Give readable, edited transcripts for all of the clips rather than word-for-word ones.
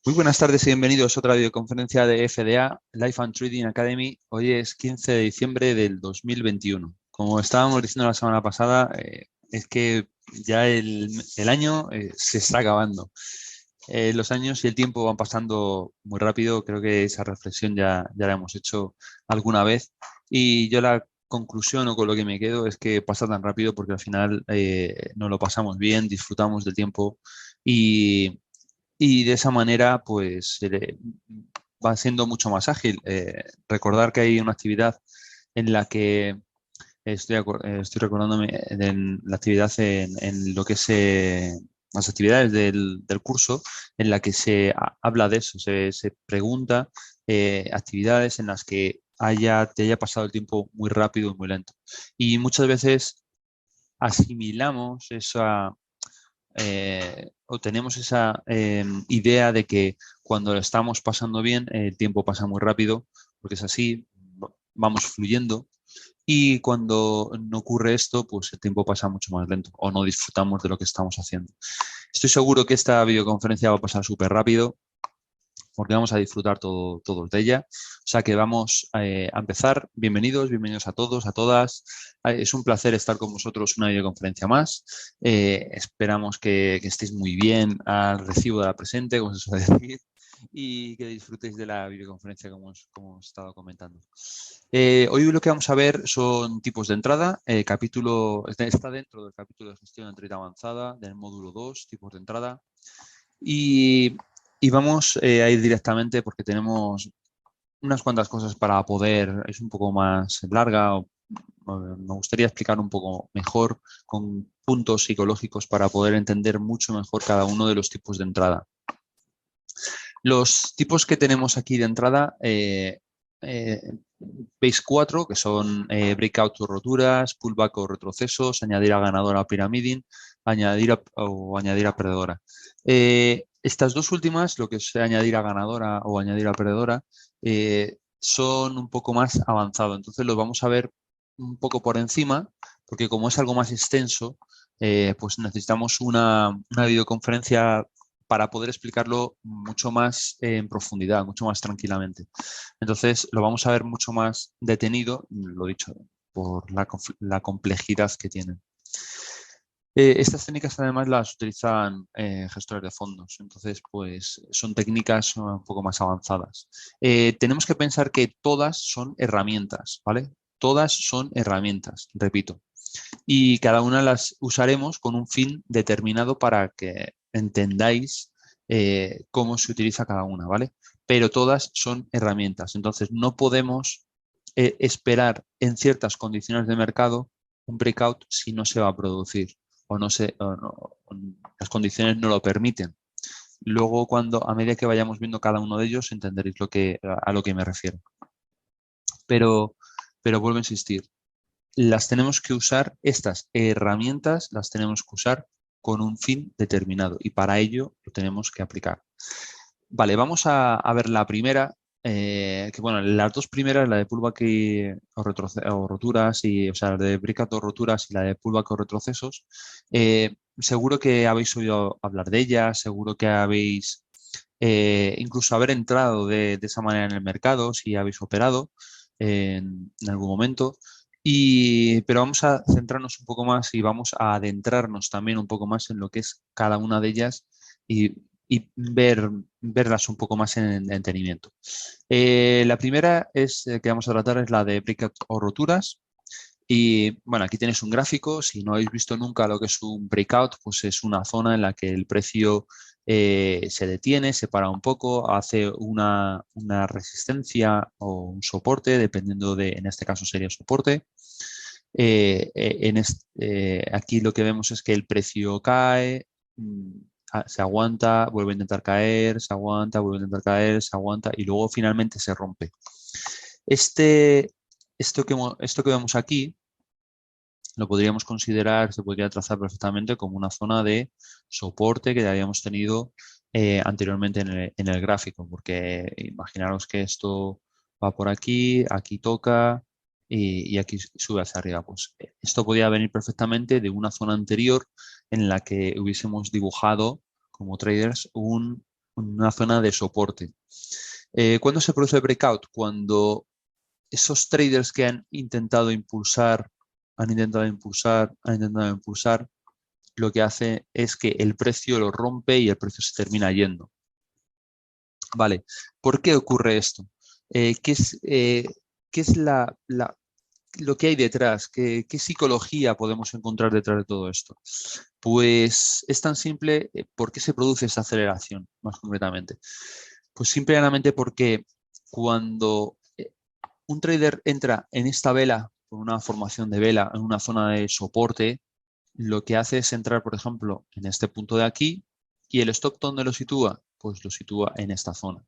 Muy buenas tardes y bienvenidos a otra videoconferencia de FDA, Life and Trading Academy. Hoy es 15 de diciembre del 2021. Como estábamos diciendo la semana pasada, es que ya el año se está acabando. Los años y el tiempo van pasando muy rápido. Creo que esa reflexión ya la hemos hecho alguna vez. Y yo la conclusión o con lo que me quedo es que pasa tan rápido porque al final nos lo pasamos bien, disfrutamos del tiempo y de esa manera, pues va siendo mucho más ágil. Recordar que hay una actividad en la que estoy recordándome de la actividad en lo que es las actividades del curso, en la que se habla de eso, se pregunta actividades en las que te haya pasado el tiempo muy rápido y muy lento. Y muchas veces asimilamos o tenemos esa idea de que cuando lo estamos pasando bien, el tiempo pasa muy rápido, porque es así, vamos fluyendo, y cuando no ocurre esto, pues el tiempo pasa mucho más lento o no disfrutamos de lo que estamos haciendo. Estoy seguro que esta videoconferencia va a pasar súper rápido porque vamos a disfrutar todos de ella. O sea que vamos a empezar. Bienvenidos a todos, a todas. Es un placer estar con vosotros una videoconferencia más. Esperamos que estéis muy bien al recibo de la presente, como se suele decir, y que disfrutéis de la videoconferencia como hemos estado comentando. Hoy lo que vamos a ver son tipos de entrada. Está dentro del capítulo de gestión de trade avanzada del módulo 2, tipos de entrada. Y, y vamos a ir directamente porque tenemos unas cuantas cosas para poder, es un poco más larga, me gustaría explicar un poco mejor con puntos psicológicos para poder entender mucho mejor cada uno de los tipos de entrada. Los tipos que tenemos aquí de entrada, eh, veis 4, que son breakout o roturas, pullback o retrocesos, añadir a ganadora o pyramiding, añadir a perdedora. Estas dos últimas, lo que es añadir a ganadora o añadir a perdedora, son un poco más avanzado. Entonces los vamos a ver un poco por encima, porque como es algo más extenso, pues necesitamos una videoconferencia para poder explicarlo mucho más en profundidad, mucho más tranquilamente. Entonces, lo vamos a ver mucho más detenido, lo dicho, por la complejidad que tienen. Estas técnicas además las utilizan gestores de fondos, entonces pues son técnicas un poco más avanzadas. Tenemos que pensar que todas son herramientas, ¿vale? Todas son herramientas, repito, y cada una las usaremos con un fin determinado para que entendáis cómo se utiliza cada una, ¿vale? Pero todas son herramientas, entonces no podemos esperar en ciertas condiciones de mercado un breakout si no se va a producir o las condiciones no lo permiten. Luego, a medida que vayamos viendo cada uno de ellos, entenderéis a lo que me refiero. Pero, pero vuelvo a insistir, las tenemos que usar, estas herramientas las tenemos que usar con un fin determinado y para ello lo tenemos que aplicar. Vale, vamos a ver la primera, que bueno, las dos primeras, la de pullback o roturas, o sea, la de breakout o roturas y la de pullback o retrocesos, seguro que habéis oído hablar de ellas, seguro que habéis incluso haber entrado de esa manera en el mercado, si habéis operado en algún momento. Pero vamos a centrarnos un poco más y vamos a adentrarnos también un poco más en lo que es cada una de ellas y verlas un poco más en detenimiento. La primera que vamos a tratar es la de breakout o roturas. Y bueno, aquí tenéis un gráfico. Si no habéis visto nunca lo que es un breakout, pues es una zona en la que el precio se detiene, se para un poco, hace una resistencia o un soporte, dependiendo en este caso sería soporte. Aquí lo que vemos es que el precio cae, se aguanta, vuelve a intentar caer, se aguanta, vuelve a intentar caer, se aguanta y luego finalmente se rompe. Este, esto que vemos aquí lo podríamos considerar, se podría trazar perfectamente como una zona de soporte que ya habíamos tenido anteriormente en el gráfico, porque imaginaros que esto va por aquí, aquí toca y aquí sube hacia arriba. Pues esto podría venir perfectamente de una zona anterior en la que hubiésemos dibujado como traders una zona de soporte. ¿Cuándo se produce el breakout? Cuando esos traders que han intentado impulsar, lo que hace es que el precio lo rompe y el precio se termina yendo. Vale, ¿por qué ocurre esto? ¿Qué es lo que hay detrás? ¿Qué psicología podemos encontrar detrás de todo esto? Pues es tan simple. ¿Por qué se produce esa aceleración, más concretamente? Pues simplemente porque cuando un trader entra en esta vela, con una formación de vela, en una zona de soporte, lo que hace es entrar, por ejemplo, en este punto de aquí, y el stop, ¿dónde lo sitúa? Pues lo sitúa en esta zona.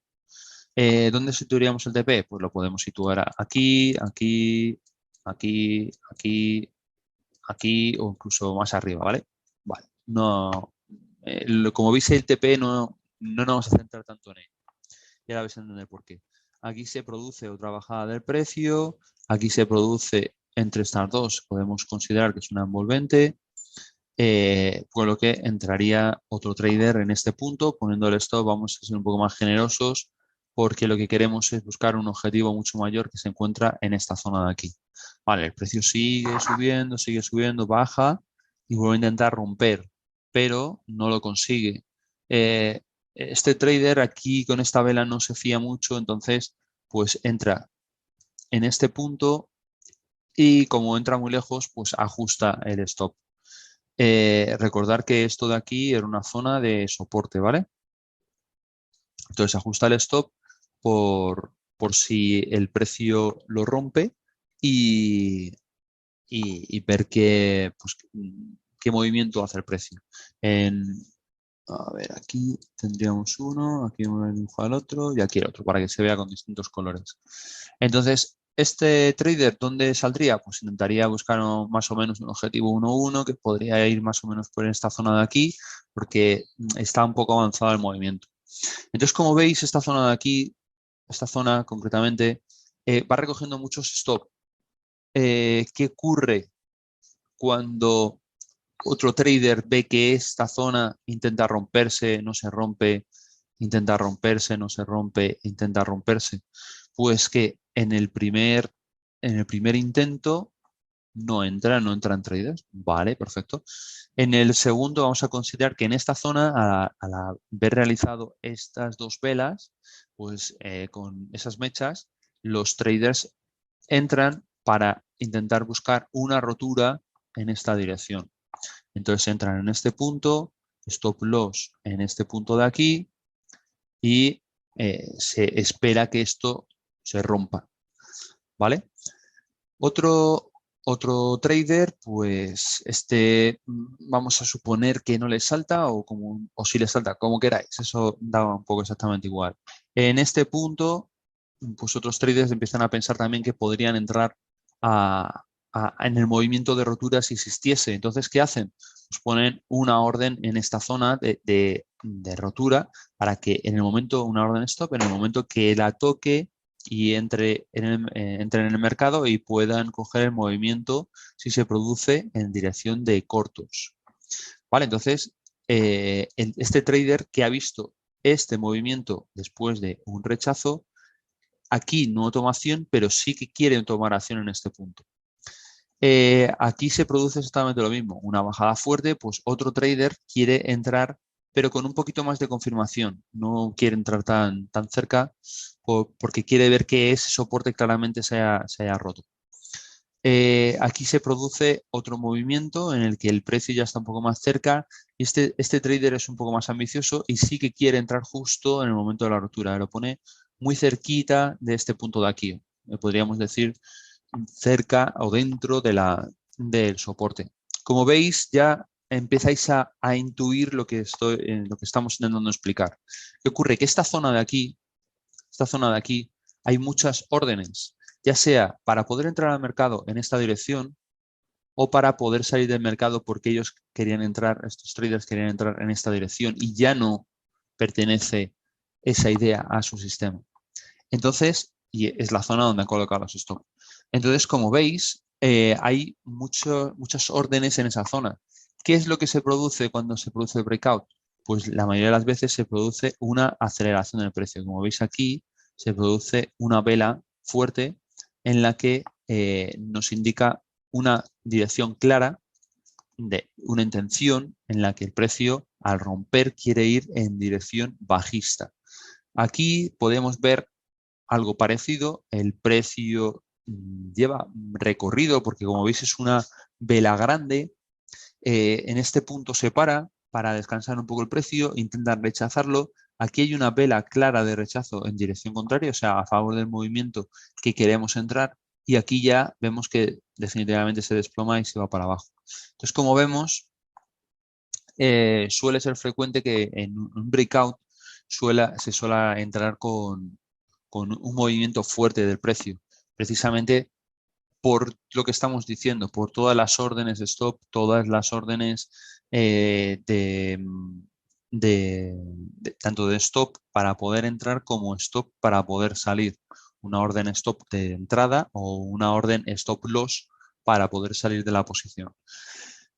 ¿Dónde situaríamos el TP? Pues lo podemos situar aquí, aquí, aquí, aquí, aquí o incluso más arriba, ¿vale? Vale. No, como veis, el TP no nos vamos a centrar tanto en él. Y ahora vais a entender por qué. Aquí se produce otra bajada del precio, aquí se produce entre estas dos, podemos considerar que es una envolvente, por lo que entraría otro trader en este punto, poniendo el stop. Vamos a ser un poco más generosos porque lo que queremos es buscar un objetivo mucho mayor que se encuentra en esta zona de aquí. Vale, el precio sigue subiendo, baja y vuelve a intentar romper, pero no lo consigue. Este trader aquí con esta vela no se fía mucho, entonces pues entra en este punto y como entra muy lejos, pues ajusta el stop. Recordar que esto de aquí era una zona de soporte, ¿vale? Entonces ajusta el stop por si el precio lo rompe y, ver pues, qué movimiento hace el precio. A ver, aquí tendríamos uno, aquí uno dibujo al otro y aquí el otro, para que se vea con distintos colores. Entonces, este trader, ¿dónde saldría? Pues intentaría buscar más o menos un objetivo 1-1 que podría ir más o menos por esta zona de aquí, porque está un poco avanzado el movimiento. Entonces, como veis, esta zona de aquí, esta zona concretamente, va recogiendo muchos stop. ¿Qué ocurre cuando otro trader ve que esta zona intenta romperse, no se rompe, intenta romperse, no se rompe, intenta romperse? Pues que en el primer intento no entran traders. Vale, perfecto. En el segundo vamos a considerar que en esta zona, al haber realizado estas dos velas, pues con esas mechas, los traders entran para intentar buscar una rotura en esta dirección. Entonces entran en este punto, stop loss en este punto de aquí y se espera que esto se rompa, ¿vale? Otro trader, pues vamos a suponer que no le salta o si le salta, como queráis, eso da un poco exactamente igual. En este punto, pues otros traders empiezan a pensar también que podrían entrar en el movimiento de rotura si existiese. Entonces, ¿qué hacen? Pues ponen una orden en esta zona de rotura para que en el momento, una orden stop, en el momento que la toque y entren en el mercado y puedan coger el movimiento si se produce en dirección de cortos. Vale, entonces, este trader que ha visto este movimiento después de un rechazo, aquí no toma acción, pero sí que quiere tomar acción en este punto. Aquí se produce exactamente lo mismo, una bajada fuerte, pues otro trader quiere entrar, pero con un poquito más de confirmación. No quiere entrar tan cerca porque quiere ver que ese soporte claramente se haya roto. Aquí se produce otro movimiento en el que el precio ya está un poco más cerca y este trader es un poco más ambicioso y sí que quiere entrar justo en el momento de la rotura. Lo pone muy cerquita de este punto de aquí. Podríamos decir cerca o dentro del soporte. Como veis, ya empezáis a intuir lo que estamos intentando explicar. ¿Qué ocurre? Que esta zona de aquí, hay muchas órdenes, ya sea para poder entrar al mercado en esta dirección o para poder salir del mercado porque ellos querían entrar, estos traders querían entrar en esta dirección y ya no pertenece esa idea a su sistema. Entonces, y es la zona donde han colocado los stops. Entonces, como veis, hay muchas órdenes en esa zona. ¿Qué es lo que se produce cuando se produce el breakout? pues la mayoría de las veces se produce una aceleración del precio. Como veis aquí, se produce una vela fuerte en la que nos indica una dirección clara de una intención en la que el precio, al romper, quiere ir en dirección bajista. Aquí podemos ver algo parecido. El precio lleva recorrido porque, como veis, es una vela grande. En este punto se para descansar un poco el precio, intentan rechazarlo. Aquí hay una vela clara de rechazo en dirección contraria, o sea, a favor del movimiento que queremos entrar, y aquí ya vemos que definitivamente se desploma y se va para abajo. Entonces, como vemos, suele ser frecuente que en un breakout se suele entrar con un movimiento fuerte del precio, precisamente por lo que estamos diciendo, por todas las órdenes de stop, todas las órdenes tanto de stop para poder entrar como stop para poder salir. Una orden stop de entrada o una orden stop loss para poder salir de la posición.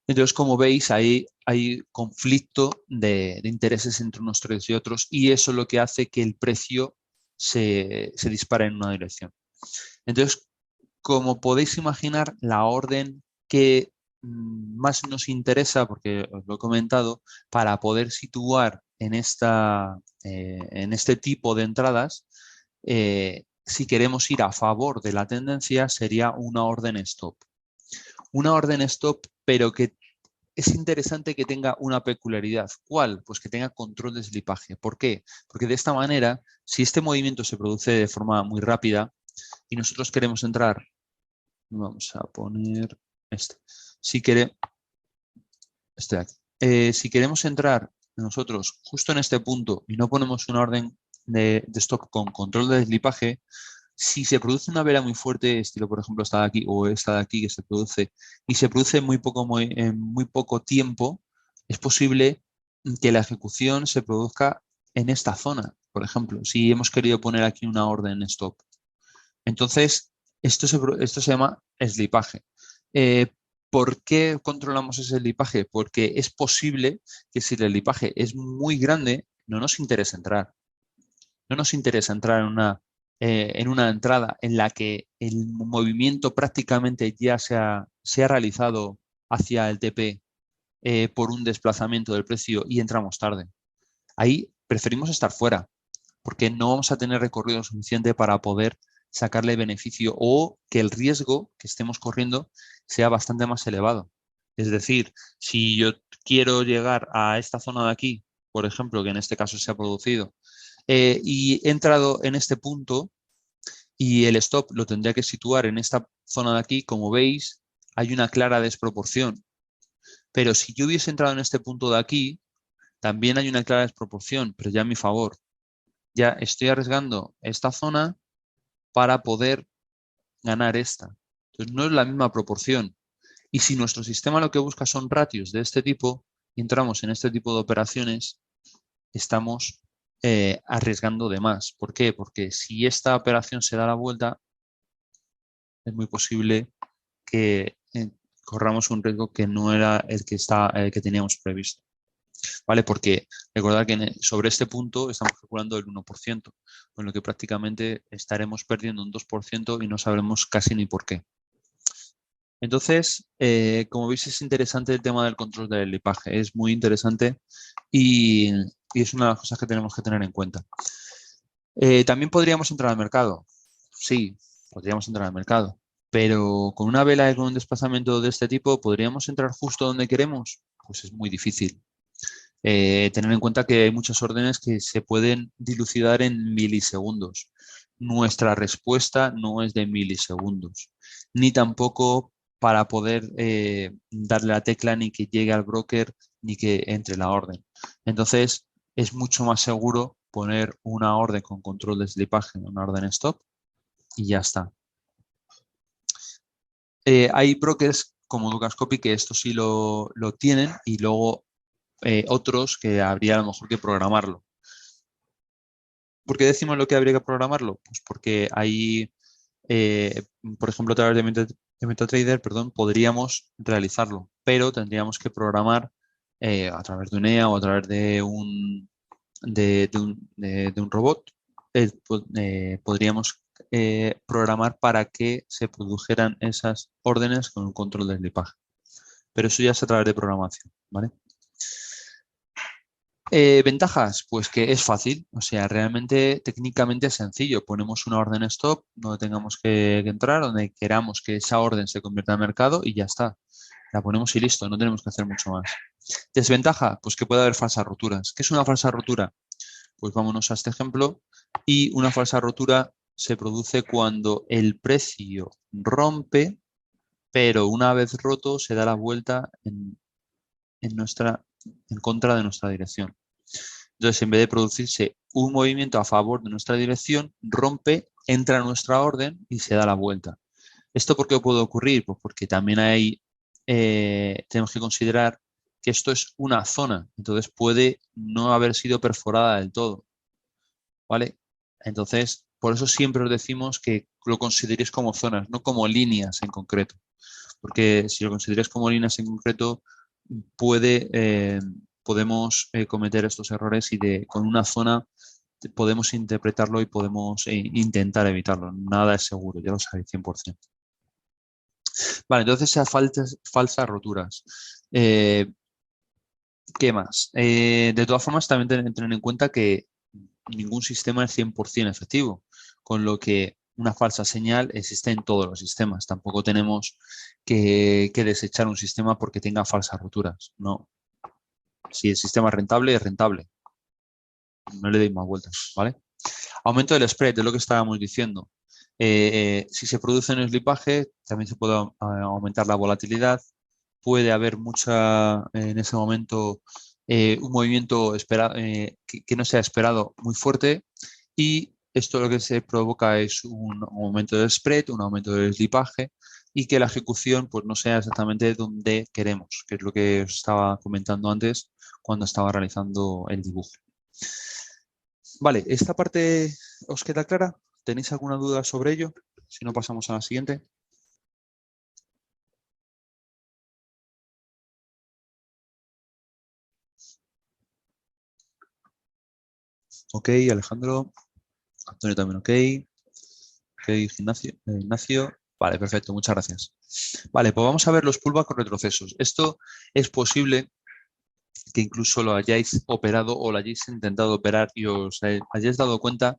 Entonces, como veis, hay conflicto de intereses entre unos trades y otros, y eso es lo que hace que el precio se dispare en una dirección. Entonces, como podéis imaginar, la orden que más nos interesa, porque os lo he comentado, para poder situar en este tipo de entradas, si queremos ir a favor de la tendencia, sería una orden stop. Una orden stop, pero que es interesante que tenga una peculiaridad. ¿Cuál? Pues que tenga control de slipaje. ¿Por qué? Porque de esta manera, si este movimiento se produce de forma muy rápida y nosotros queremos entrar, vamos a poner este. Si queremos entrar nosotros justo en este punto y no ponemos una orden de stop con control de deslipaje, si se produce una vela muy fuerte, estilo por ejemplo esta de aquí o esta de aquí que se produce, y se produce en muy poco tiempo, es posible que la ejecución se produzca en esta zona. Por ejemplo, si hemos querido poner aquí una orden stop. Entonces, esto se llama slipaje. ¿Por qué controlamos ese slipaje? Porque es posible que si el slipaje es muy grande, no nos interesa entrar. No nos interesa entrar en una entrada en la que el movimiento prácticamente ya se ha realizado hacia el TP por un desplazamiento del precio y entramos tarde. Ahí preferimos estar fuera porque no vamos a tener recorrido suficiente para poder sacarle beneficio o que el riesgo que estemos corriendo sea bastante más elevado. Es decir, si yo quiero llegar a esta zona de aquí, por ejemplo, que en este caso se ha producido, y he entrado en este punto y el stop lo tendría que situar en esta zona de aquí, como veis, hay una clara desproporción. Pero si yo hubiese entrado en este punto de aquí, también hay una clara desproporción, pero ya a mi favor. Ya estoy arriesgando esta zona para poder ganar esta. Entonces no es la misma proporción. Y si nuestro sistema lo que busca son ratios de este tipo y entramos en este tipo de operaciones, estamos arriesgando de más. ¿Por qué? Porque si esta operación se da la vuelta, es muy posible que corramos un riesgo que no era el que teníamos previsto. ¿Vale? Porque recordad que sobre este punto estamos calculando el 1%, con lo que prácticamente estaremos perdiendo un 2% y no sabremos casi ni por qué. Entonces, como veis, es interesante el tema del control del lipaje, es muy interesante y es una de las cosas que tenemos que tener en cuenta. También podríamos entrar al mercado. Sí, podríamos entrar al mercado. Pero con una vela y con un desplazamiento de este tipo, ¿podríamos entrar justo donde queremos? Pues es muy difícil. Tener en cuenta que hay muchas órdenes que se pueden dilucidar en milisegundos. Nuestra respuesta no es de milisegundos, ni tampoco para poder darle la tecla ni que llegue al broker ni que entre la orden. Entonces, es mucho más seguro poner una orden con control de slipaje, una orden stop, y ya está. Hay brokers como Dukascopy que esto sí lo tienen y luego otros que habría a lo mejor que programarlo. ¿Por qué decimos lo que habría que programarlo? Pues porque hay, por ejemplo, a través de MetaTrader, podríamos realizarlo, pero tendríamos que programar a través de un EA o a través de un robot, podríamos programar para que se produjeran esas órdenes con un control de slipaje. Pero eso ya es a través de programación, ¿vale? Ventajas, pues que es fácil, o sea, realmente técnicamente es sencillo. Ponemos una orden stop donde tengamos que entrar, donde queramos que esa orden se convierta en mercado y ya está. La ponemos y listo, no tenemos que hacer mucho más. Desventaja, pues que puede haber falsas roturas. ¿Qué es una falsa rotura? Pues vámonos a este ejemplo. Y una falsa rotura se produce cuando el precio rompe, pero una vez roto se da la vuelta en contra de nuestra dirección. Entonces, en vez de producirse un movimiento a favor de nuestra dirección, rompe, entra a nuestra orden y se da la vuelta. ¿Esto por qué puede ocurrir? Pues porque también tenemos que considerar que esto es una zona, entonces puede no haber sido perforada del todo, ¿vale? Entonces, por eso siempre os decimos que lo consideréis como zonas, no como líneas en concreto, porque si lo consideráis como líneas en concreto, podemos cometer estos errores y con una zona podemos interpretarlo y podemos intentar evitarlo. Nada es seguro, ya lo sabéis 100%. Vale, entonces esas falsas roturas. ¿Qué más? De todas formas, también tener en cuenta que ningún sistema es 100% efectivo, con lo que una falsa señal existe en todos los sistemas. Tampoco tenemos que desechar un sistema porque tenga falsas roturas. No. Si el sistema es rentable, es rentable. No le deis más vueltas, ¿vale? Aumento del spread, de lo que estábamos diciendo. Si se produce un slipaje, también se puede aumentar la volatilidad. Puede haber en ese momento, un movimiento que no sea esperado muy fuerte, y esto lo que se provoca es un aumento del spread, un aumento del slipaje, y que la ejecución pues, no sea exactamente donde queremos, que es lo que os estaba comentando antes cuando estaba realizando el dibujo. Vale, ¿esta parte os queda clara? ¿Tenéis alguna duda sobre ello? Si no, pasamos a la siguiente. Ok, Alejandro. Antonio también, ok. Ok, Ignacio. Vale, perfecto, muchas gracias. Vale, pues vamos a ver los pullback o retrocesos. Esto es posible que incluso lo hayáis operado o lo hayáis intentado operar y os hayáis dado cuenta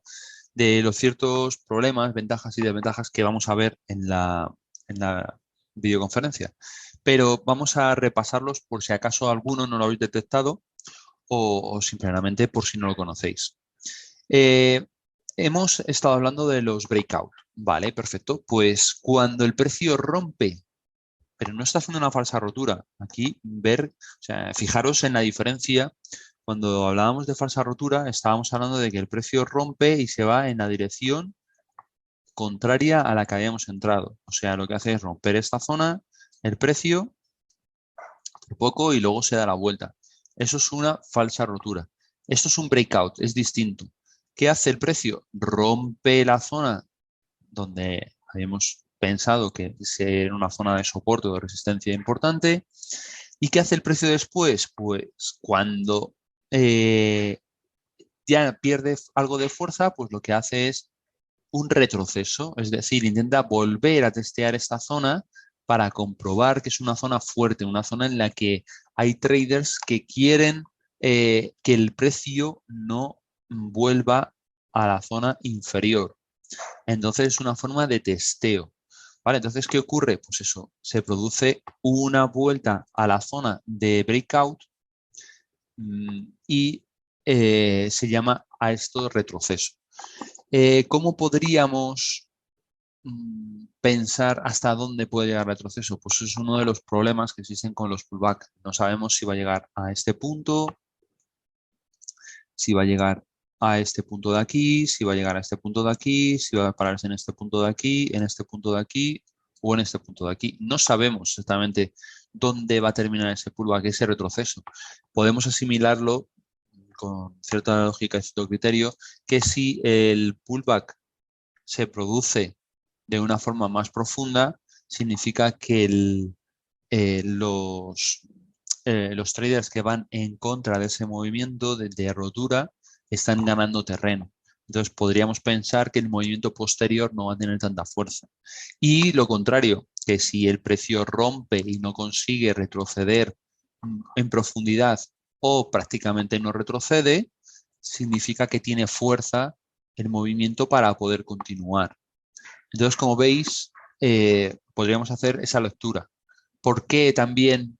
de los ciertos problemas, ventajas y desventajas que vamos a ver en la videoconferencia. Pero vamos a repasarlos por si acaso alguno no lo habéis detectado o simplemente por si no lo conocéis. Hemos estado hablando de los breakout. Vale, perfecto. Pues cuando el precio rompe, pero no está haciendo una falsa rotura. Aquí fijaros en la diferencia. Cuando hablábamos de falsa rotura, estábamos hablando de que el precio rompe y se va en la dirección contraria a la que habíamos entrado. O sea, lo que hace es romper esta zona, el precio, por poco, y luego se da la vuelta. Eso es una falsa rotura. Esto es un breakout, es distinto. ¿Qué hace el precio? Rompe la zona donde habíamos pensado que era una zona de soporte o de resistencia importante. ¿Y qué hace el precio después? Pues cuando ya pierde algo de fuerza, pues lo que hace es un retroceso, es decir, intenta volver a testear esta zona para comprobar que es una zona fuerte, una zona en la que hay traders que quieren que el precio no vuelva a la zona inferior. Entonces es una forma de testeo. ¿Vale? Entonces, ¿qué ocurre? Pues eso, se produce una vuelta a la zona de breakout y se llama a esto retroceso. ¿Cómo podríamos pensar hasta dónde puede llegar el retroceso? Pues es uno de los problemas que existen con los pullback. No sabemos si va a llegar a este punto, si va a llegar a este punto de aquí, si va a llegar a este punto de aquí, si va a pararse en este punto de aquí, en este punto de aquí o en este punto de aquí. No sabemos exactamente dónde va a terminar ese pullback, ese retroceso. Podemos asimilarlo con cierta lógica y cierto criterio, que si el pullback se produce de una forma más profunda, significa que los traders que van en contra de ese movimiento de rotura están ganando terreno. Entonces podríamos pensar que el movimiento posterior no va a tener tanta fuerza. Y lo contrario, que si el precio rompe y no consigue retroceder en profundidad o prácticamente no retrocede, significa que tiene fuerza el movimiento para poder continuar. Entonces, como veis, podríamos hacer esa lectura. ¿Por qué también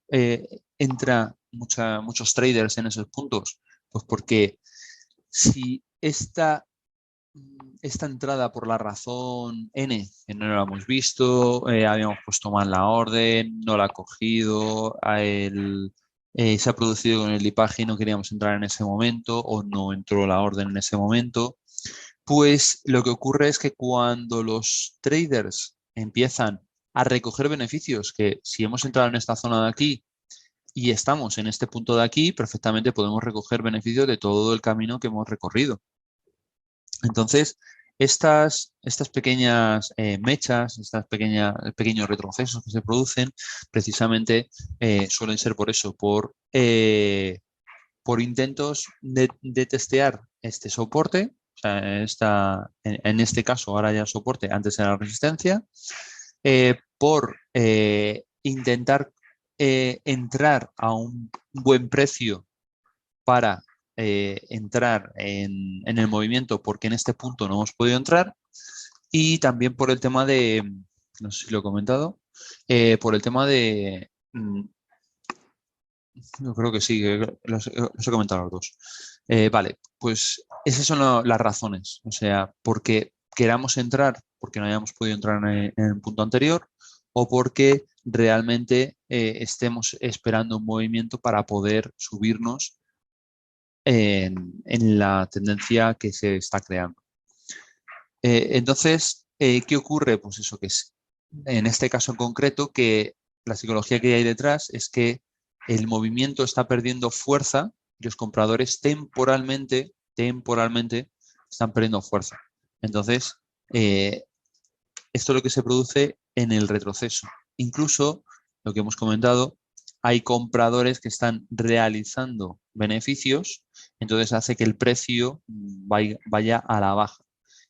entra muchos traders en esos puntos? Pues porque si esta entrada por la razón N, que no la hemos visto, habíamos puesto mal la orden, no la ha cogido, se ha producido con el lipaje y no queríamos entrar en ese momento o no entró la orden en ese momento, pues lo que ocurre es que cuando los traders empiezan a recoger beneficios, que si hemos entrado en esta zona de aquí y estamos en este punto de aquí, perfectamente podemos recoger beneficios de todo el camino que hemos recorrido. Entonces, estas pequeñas mechas, pequeños retrocesos que se producen, precisamente suelen ser por eso, por intentos de testear este soporte, o sea, en este caso ahora ya soporte, antes era resistencia, por intentar entrar a un buen precio para entrar en el movimiento, porque en este punto no hemos podido entrar, y también por el tema de, no sé si lo he comentado, por el tema de, yo creo que sí, que los he comentado los dos. Vale, pues esas son las razones, o sea, porque queramos entrar, porque no hayamos podido entrar en el punto anterior, o porque realmente estemos esperando un movimiento para poder subirnos en la tendencia que se está creando. Entonces, ¿qué ocurre? Pues eso que es, en este caso en concreto, que la psicología que hay detrás es que el movimiento está perdiendo fuerza y los compradores temporalmente están perdiendo fuerza. Entonces, esto es lo que se produce en el retroceso. Incluso, lo que hemos comentado, hay compradores que están realizando beneficios, entonces hace que el precio vaya a la baja.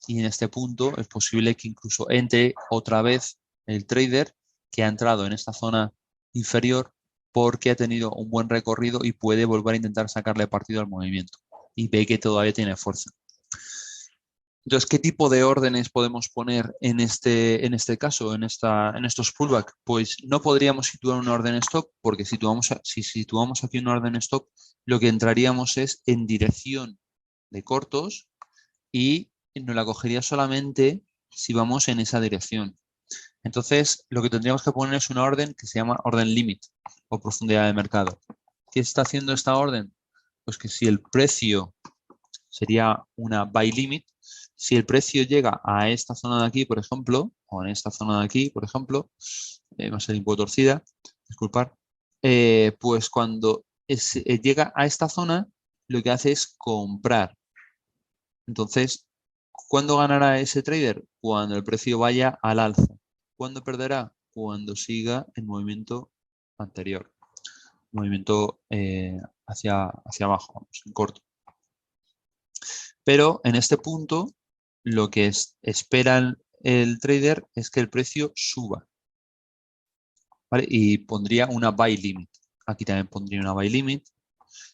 Y en este punto es posible que incluso entre otra vez el trader que ha entrado en esta zona inferior porque ha tenido un buen recorrido y puede volver a intentar sacarle partido al movimiento y ve que todavía tiene fuerza. Entonces, ¿qué tipo de órdenes podemos poner en este caso, en estos pullback? Pues no podríamos situar una orden stop, porque si situamos aquí una orden stop, lo que entraríamos es en dirección de cortos y nos la cogería solamente si vamos en esa dirección. Entonces, lo que tendríamos que poner es una orden que se llama orden limit o profundidad de mercado. ¿Qué está haciendo esta orden? Pues que si el precio sería una buy limit, si el precio llega a esta zona de aquí, por ejemplo, o en esta zona de aquí, por ejemplo, va a ser un poco torcida, disculpar, pues cuando llega a esta zona, lo que hace es comprar. Entonces, ¿cuándo ganará ese trader? Cuando el precio vaya al alza. ¿Cuándo perderá? Cuando siga el movimiento anterior, movimiento hacia abajo, vamos, en corto. Pero en este punto, lo que espera el trader es que el precio suba, ¿vale? Y pondría una buy limit. Aquí también pondría una buy limit.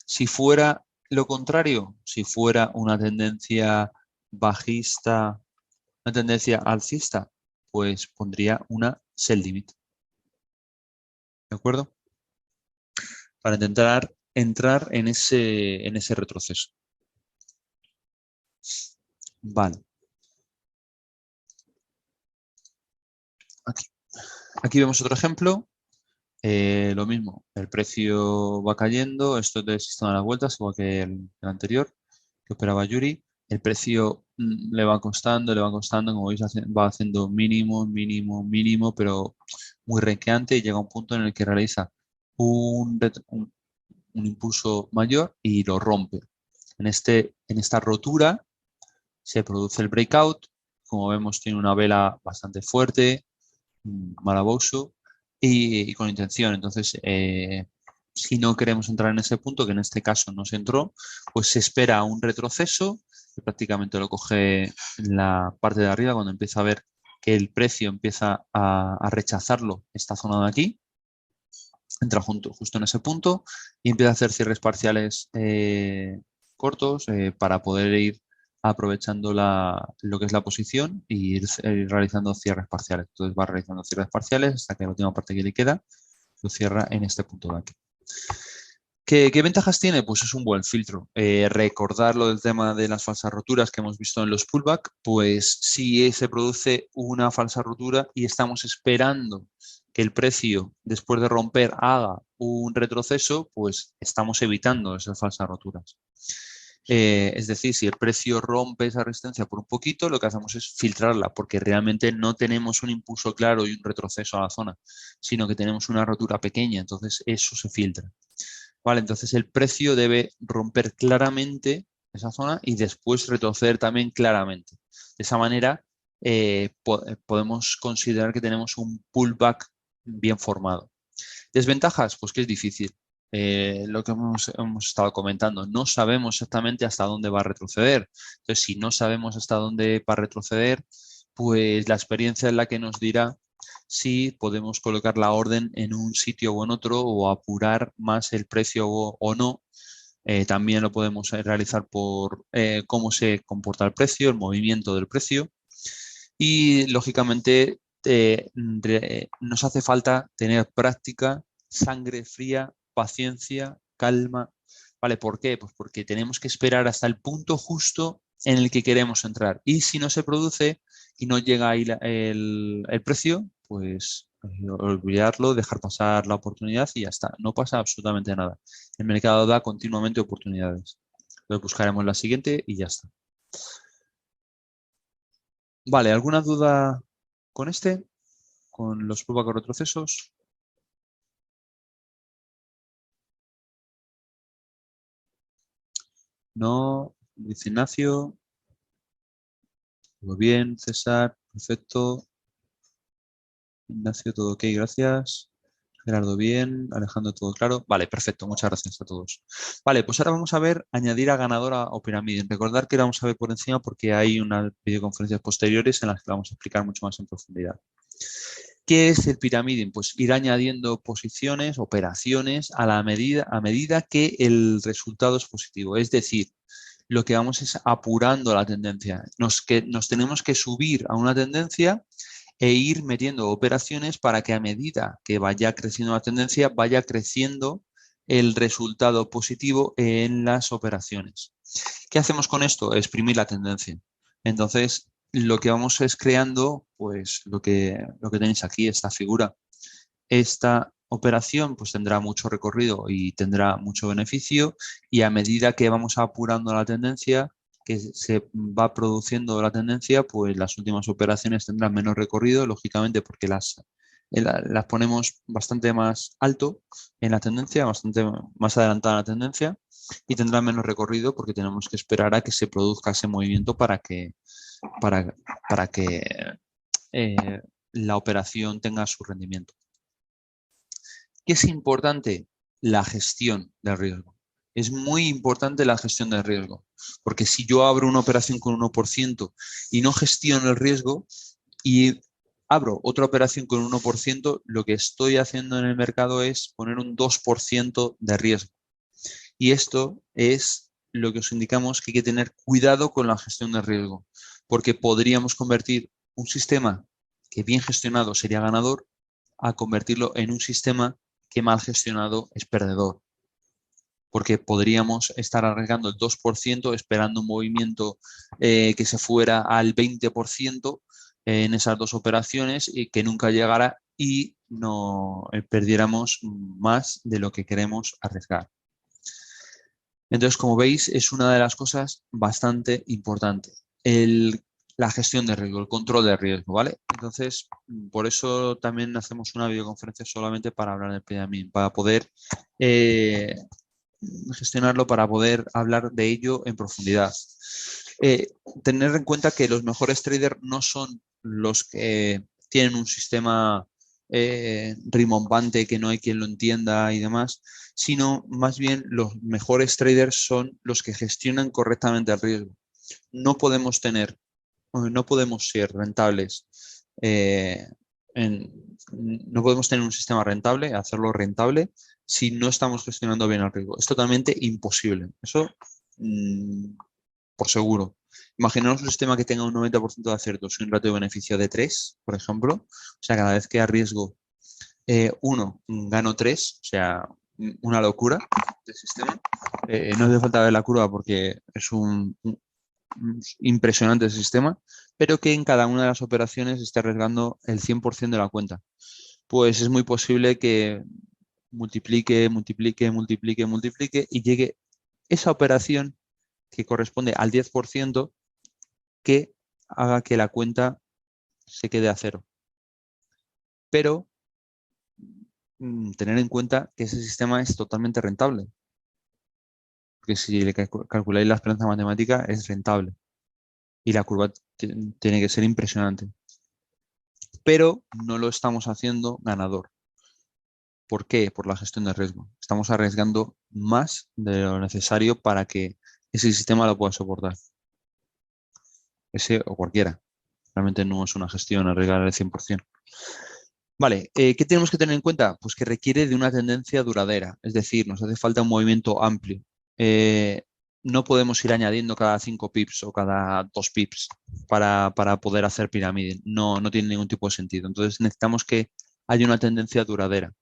Si fuera lo contrario, si fuera una tendencia bajista, una tendencia alcista, pues pondría una sell limit. ¿De acuerdo? Para intentar entrar en ese retroceso. Vale. Aquí vemos otro ejemplo. Lo mismo, el precio va cayendo, esto es del sistema de las vueltas, igual que el anterior, que operaba Yuri. El precio le va costando, como veis, va haciendo mínimo, mínimo, mínimo, pero muy renqueante y llega a un punto en el que realiza un impulso mayor y lo rompe. En esta rotura se produce el breakout. Como vemos, tiene una vela bastante fuerte, Maraboso, y con intención. Entonces, Si no queremos entrar en ese punto, que en este caso no se entró, pues se espera un retroceso, que prácticamente lo coge en la parte de arriba cuando empieza a ver que el precio empieza a rechazarlo, esta zona de aquí, entra justo en ese punto y empieza a hacer cierres parciales cortos para poder ir aprovechando lo que es la posición y ir realizando cierres parciales. Entonces va realizando cierres parciales hasta que la última parte que le queda lo cierra en este punto de aquí. ¿Qué ventajas tiene? Pues es un buen filtro. Recordar lo del tema de las falsas roturas que hemos visto en los pullback, pues si se produce una falsa rotura y estamos esperando que el precio, después de romper, haga un retroceso, pues estamos evitando esas falsas roturas. Es decir, si el precio rompe esa resistencia por un poquito, lo que hacemos es filtrarla, porque realmente no tenemos un impulso claro y un retroceso a la zona, sino que tenemos una rotura pequeña, entonces eso se filtra. Vale, entonces el precio debe romper claramente esa zona y después retroceder también claramente. De esa manera podemos considerar que tenemos un pullback bien formado. ¿Desventajas? Pues que es difícil. Lo que hemos estado comentando, no sabemos exactamente hasta dónde va a retroceder. Entonces, si no sabemos hasta dónde va a retroceder, pues la experiencia es la que nos dirá si podemos colocar la orden en un sitio o en otro o apurar más el precio o no. También lo podemos realizar por cómo se comporta el precio, el movimiento del precio. Y lógicamente nos hace falta tener práctica, sangre fría, paciencia, calma. ¿Vale? ¿Por qué? Pues porque tenemos que esperar hasta el punto justo en el que queremos entrar. Y si no se produce y no llega ahí el precio, pues olvidarlo, dejar pasar la oportunidad y ya está. No pasa absolutamente nada. El mercado da continuamente oportunidades. Entonces buscaremos la siguiente y ya está. Vale, ¿alguna duda con este? ¿Con los pullback o retrocesos? No, dice Ignacio. Todo bien, César, perfecto. Ignacio, todo ok, gracias. Gerardo, bien. Alejandro, todo claro. Vale, perfecto. Muchas gracias a todos. Vale, pues ahora vamos a ver añadir a ganadora o pirámide. Recordar que la vamos a ver por encima porque hay unas videoconferencias posteriores en las que la vamos a explicar mucho más en profundidad. ¿Qué es el piramiding? Pues ir añadiendo posiciones, operaciones a medida que el resultado es positivo. Es decir, lo que vamos es apurando la tendencia. Nos tenemos que subir a una tendencia e ir metiendo operaciones para que a medida que vaya creciendo la tendencia, vaya creciendo el resultado positivo en las operaciones. ¿Qué hacemos con esto? Exprimir la tendencia. Entonces, lo que vamos es creando, pues lo que tenéis aquí, esta figura. Esta operación pues tendrá mucho recorrido y tendrá mucho beneficio y a medida que vamos apurando la tendencia, que se va produciendo la tendencia, pues las últimas operaciones tendrán menos recorrido, lógicamente porque las ponemos bastante más alto en la tendencia, bastante más adelantada en la tendencia y tendrán menos recorrido porque tenemos que esperar a que se produzca ese movimiento para que la operación tenga su rendimiento. ¿Qué es importante? La gestión del riesgo. Es muy importante la gestión del riesgo, porque si yo abro una operación con 1% y no gestiono el riesgo y abro otra operación con 1%, lo que estoy haciendo en el mercado es poner un 2% de riesgo. Y esto es lo que os indicamos que hay que tener cuidado con la gestión del riesgo, porque podríamos convertir un sistema que bien gestionado sería ganador a convertirlo en un sistema que mal gestionado es perdedor. Porque podríamos estar arriesgando el 2% esperando un movimiento que se fuera al 20% en esas dos operaciones y que nunca llegara y no perdiéramos más de lo que queremos arriesgar. Entonces, como veis, es una de las cosas bastante importantes. La gestión de riesgo, el control de riesgo, ¿vale? Entonces, por eso también hacemos una videoconferencia solamente para hablar del piramiding, para poder gestionarlo, para poder hablar de ello en profundidad. Tener en cuenta que los mejores traders no son los que tienen un sistema rimbombante que no hay quien lo entienda y demás, sino más bien los mejores traders son los que gestionan correctamente el riesgo. No podemos no podemos ser rentables, eh, no podemos tener un sistema rentable, hacerlo rentable, si no estamos gestionando bien el riesgo. Es totalmente imposible. Eso, por seguro. Imaginaos un sistema que tenga un 90% de aciertos y un ratio de beneficio de 3, por ejemplo. O sea, cada vez que arriesgo 1, gano 3, o sea, una locura de sistema. No hace falta ver la curva porque es un impresionante el sistema, pero que en cada una de las operaciones esté arriesgando el 100% de la cuenta. Pues es muy posible que multiplique, multiplique, multiplique, multiplique y llegue esa operación que corresponde al 10% que haga que la cuenta se quede a cero. Pero tener en cuenta que ese sistema es totalmente rentable. Porque si le calculáis la esperanza matemática, es rentable. Y la curva tiene que ser impresionante. Pero no lo estamos haciendo ganador. ¿Por qué? Por la gestión de riesgo. Estamos arriesgando más de lo necesario para que ese sistema lo pueda soportar. Ese o cualquiera. Realmente no es una gestión arriesgar al 100%. Vale, ¿qué tenemos que tener en cuenta? Pues que requiere de una tendencia duradera, es decir, nos hace falta un movimiento amplio. No podemos ir añadiendo cada 5 pips o cada 2 pips para poder hacer pirámide. No tiene ningún tipo de sentido. Entonces necesitamos que haya una tendencia duradera.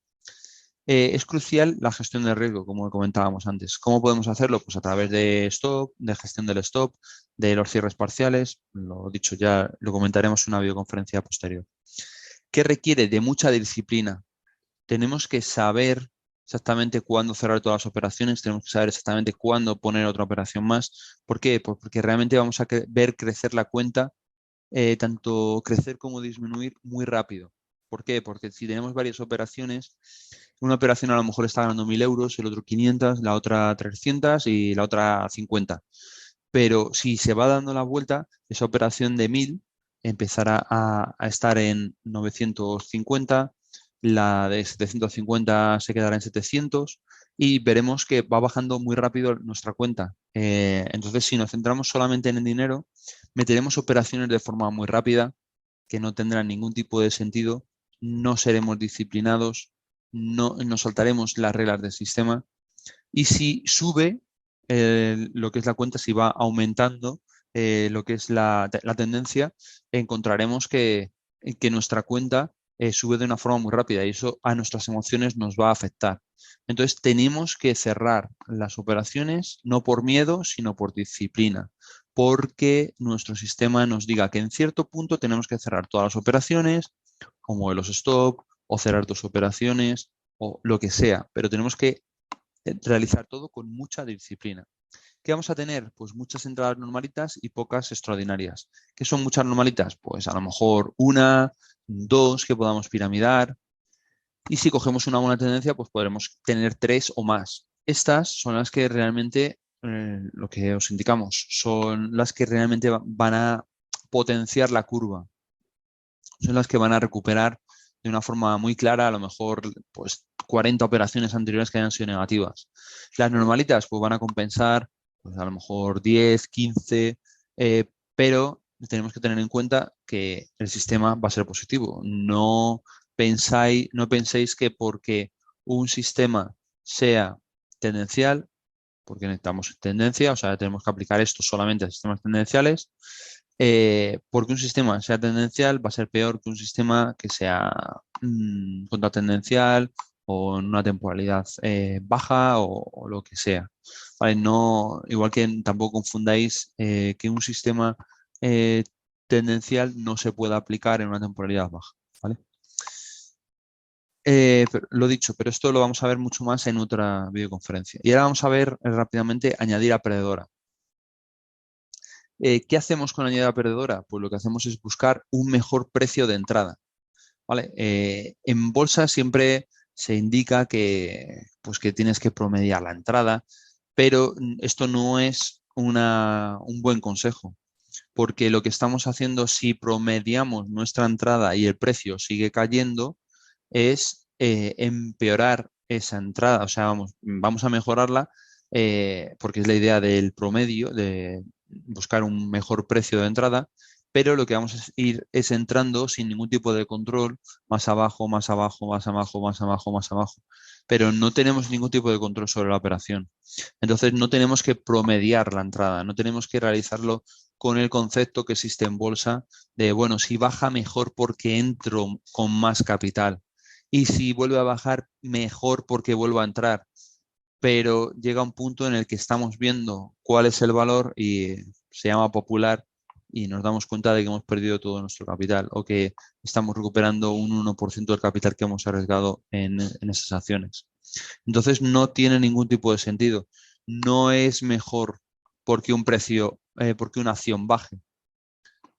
Es crucial la gestión de riesgo, como comentábamos antes. ¿Cómo podemos hacerlo? Pues a través de stop, de gestión del stop, de los cierres parciales. Lo dicho, ya lo comentaremos en una videoconferencia posterior. ¿Qué requiere de mucha disciplina? Tenemos que saber exactamente cuándo cerrar todas las operaciones, tenemos que saber exactamente cuándo poner otra operación más. ¿Por qué? Pues porque realmente vamos a ver crecer la cuenta, tanto crecer como disminuir muy rápido. ¿Por qué? Porque si tenemos varias operaciones, una operación a lo mejor está ganando 1.000 euros, el otro 500, la otra 300 y la otra 50. Pero si se va dando la vuelta, esa operación de 1.000 empezará a estar en 950, la de 750 se quedará en 700 y veremos que va bajando muy rápido nuestra cuenta. Entonces, si nos centramos solamente en el dinero, meteremos operaciones de forma muy rápida que no tendrán ningún tipo de sentido, no seremos disciplinados, no nos saltaremos las reglas del sistema y si sube lo que es la cuenta, si va aumentando lo que es la tendencia, encontraremos que nuestra cuenta sube de una forma muy rápida y eso a nuestras emociones nos va a afectar. Entonces tenemos que cerrar las operaciones no por miedo, sino por disciplina, porque nuestro sistema nos diga que en cierto punto tenemos que cerrar todas las operaciones, como los stop, o cerrar 2 operaciones, o lo que sea, pero tenemos que realizar todo con mucha disciplina. ¿Qué vamos a tener? Pues muchas entradas normalitas y pocas extraordinarias. ¿Qué son muchas normalitas? Pues a lo mejor 1, 2 que podamos piramidar. Y si cogemos una buena tendencia, pues podremos tener 3 o más. Estas son las que realmente, lo que os indicamos, son las que realmente van a potenciar la curva. Son las que van a recuperar de una forma muy clara, a lo mejor pues 40 operaciones anteriores que hayan sido negativas. Las normalitas pues van a compensar pues, a lo mejor 10, 15, pero tenemos que tener en cuenta que el sistema va a ser positivo. No penséis que porque un sistema sea tendencial, porque necesitamos tendencia, o sea, tenemos que aplicar esto solamente a sistemas tendenciales, porque un sistema sea tendencial va a ser peor que un sistema que sea contratendencial o en una temporalidad baja o lo que sea. ¿Vale? No, igual que tampoco confundáis que un sistema tendencial no se pueda aplicar en una temporalidad baja. ¿Vale? Lo dicho, pero esto lo vamos a ver mucho más en otra videoconferencia. Y ahora vamos a ver rápidamente añadir a perdedora. ¿Qué hacemos con la añadida perdedora? Pues lo que hacemos es buscar un mejor precio de entrada. ¿Vale? En bolsa siempre se indica pues que tienes que promediar la entrada, pero esto no es un buen consejo, porque lo que estamos haciendo si promediamos nuestra entrada y el precio sigue cayendo, es empeorar esa entrada. O sea, vamos a mejorarla porque es la idea del promedio, de buscar un mejor precio de entrada, pero lo que vamos a ir es entrando sin ningún tipo de control, más abajo, más abajo, más abajo, más abajo, más abajo. Pero no tenemos ningún tipo de control sobre la operación. Entonces no tenemos que promediar la entrada, no tenemos que realizarlo con el concepto que existe en bolsa de, bueno, si baja mejor porque entro con más capital y si vuelve a bajar mejor porque vuelvo a entrar. Pero llega un punto en el que estamos viendo cuál es el valor y se llama popular y nos damos cuenta de que hemos perdido todo nuestro capital o que estamos recuperando un 1% del capital que hemos arriesgado en esas acciones. Entonces no tiene ningún tipo de sentido. No es mejor porque un precio, porque una acción baje.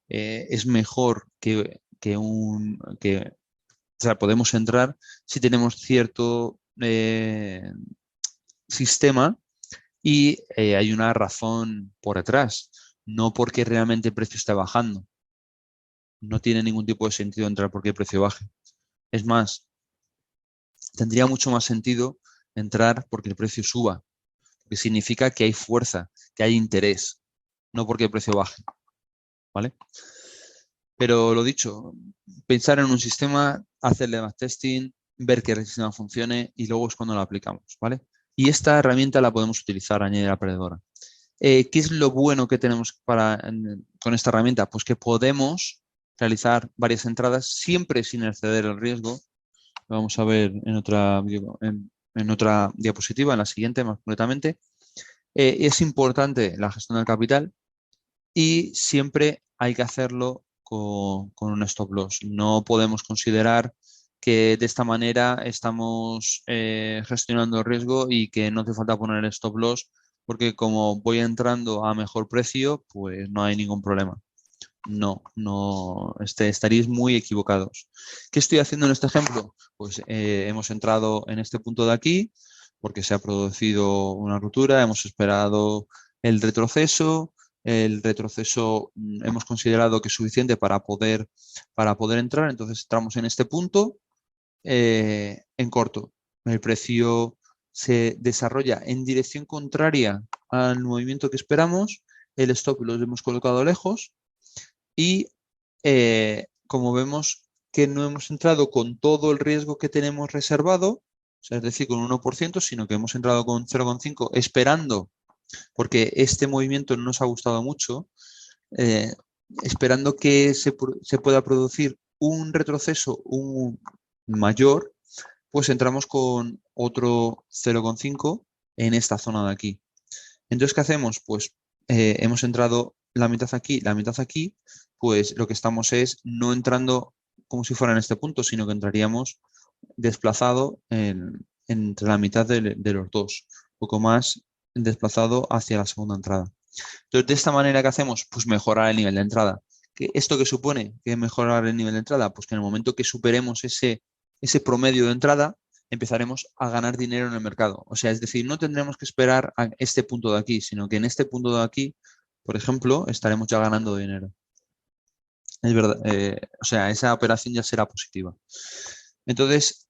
Es mejor o sea, podemos entrar si tenemos cierto sistema y hay una razón por detrás, no porque realmente el precio esté bajando. No tiene ningún tipo de sentido entrar porque el precio baje. Es más, tendría mucho más sentido entrar porque el precio suba, que significa que hay fuerza, que hay interés, no porque el precio baje, ¿vale? Pero lo dicho, pensar en un sistema, hacerle backtesting, ver que el sistema funcione y luego es cuando lo aplicamos, ¿vale? Y esta herramienta la podemos utilizar, añadir a perdedora. ¿Qué es lo bueno que tenemos con esta herramienta? Pues que podemos realizar varias entradas siempre sin exceder el riesgo. Lo vamos a ver en otra diapositiva, en la siguiente más concretamente. Es importante la gestión del capital y siempre hay que hacerlo con un stop loss. No podemos considerar que de esta manera estamos gestionando el riesgo y que no hace falta poner el stop loss porque como voy entrando a mejor precio, pues no hay ningún problema. No, estaréis muy equivocados. ¿Qué estoy haciendo en este ejemplo? Pues hemos entrado en este punto de aquí porque se ha producido una ruptura, hemos esperado el retroceso. El retroceso hemos considerado que es suficiente para poder entrar, entonces entramos en este punto en corto. El precio se desarrolla en dirección contraria al movimiento que esperamos, el stop lo hemos colocado lejos y como vemos que no hemos entrado con todo el riesgo que tenemos reservado, o sea, es decir, con 1%, sino que hemos entrado con 0,5 esperando, porque este movimiento no nos ha gustado mucho, eh, esperando que se pueda producir un retroceso mayor, pues entramos con otro 0,5 en esta zona de aquí. Entonces, ¿qué hacemos? Pues hemos entrado la mitad aquí, pues lo que estamos es no entrando como si fuera en este punto, sino que entraríamos desplazado entre la mitad de los dos, un poco más desplazado hacia la segunda entrada. Entonces, de esta manera, ¿qué hacemos? Pues mejorar el nivel de entrada. ¿Esto qué supone? ¿Qué mejorar el nivel de entrada? Pues que en el momento que superemos ese promedio de entrada, empezaremos a ganar dinero en el mercado. O sea, es decir, no tendremos que esperar a este punto de aquí, sino que en este punto de aquí, por ejemplo, estaremos ya ganando dinero. Es verdad, o sea, esa operación ya será positiva. Entonces,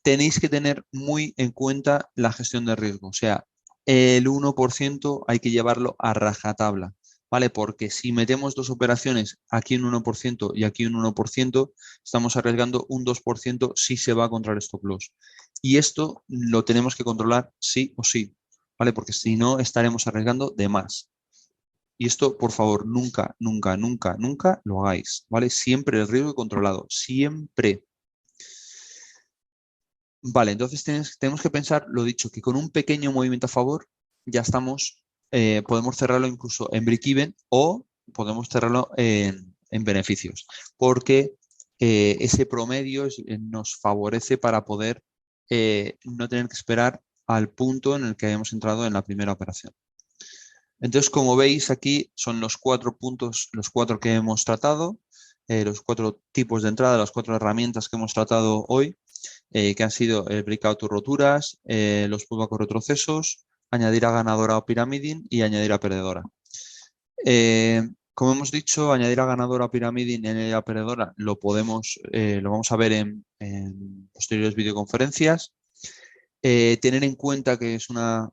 tenéis que tener muy en cuenta la gestión de riesgo. O sea, el 1% hay que llevarlo a rajatabla, ¿vale? Porque si metemos dos operaciones, aquí un 1% y aquí un 1%, estamos arriesgando un 2% si se va contra el stop loss. Y esto lo tenemos que controlar sí o sí, ¿vale? Porque si no, estaremos arriesgando de más. Y esto, por favor, nunca, nunca, nunca, nunca lo hagáis, ¿vale? Siempre el riesgo controlado, siempre. Vale, entonces tenemos que pensar, lo dicho, que con un pequeño movimiento a favor ya estamos, podemos cerrarlo incluso en break-even o podemos cerrarlo en beneficios, porque ese promedio nos favorece para poder no tener que esperar al punto en el que hayamos entrado en la primera operación. Entonces, como veis aquí, son los 4 puntos, los 4 que hemos tratado, los 4 tipos de entrada, las 4 herramientas que hemos tratado hoy, que han sido el breakout o roturas, los pullback o retrocesos, añadir a ganadora o pyramiding y añadir a perdedora. Como hemos dicho, añadir a ganadora o pyramiding en añadir a perdedora lo vamos a ver en posteriores videoconferencias. Tener en cuenta que es se me ha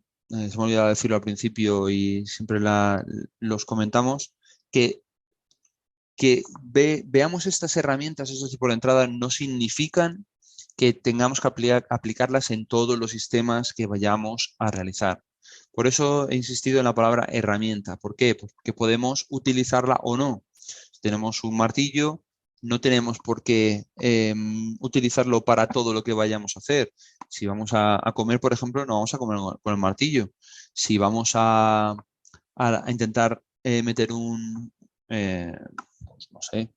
olvidado decirlo al principio y siempre los comentamos, que, veamos estas herramientas, estos tipos de entrada, no significan que tengamos que aplicarlas en todos los sistemas que vayamos a realizar. Por eso he insistido en la palabra herramienta. ¿Por qué? Pues porque podemos utilizarla o no. Si tenemos un martillo, no tenemos por qué utilizarlo para todo lo que vayamos a hacer. Si vamos a comer, por ejemplo, no vamos a comer con el martillo. Si vamos a intentar meter pues no sé,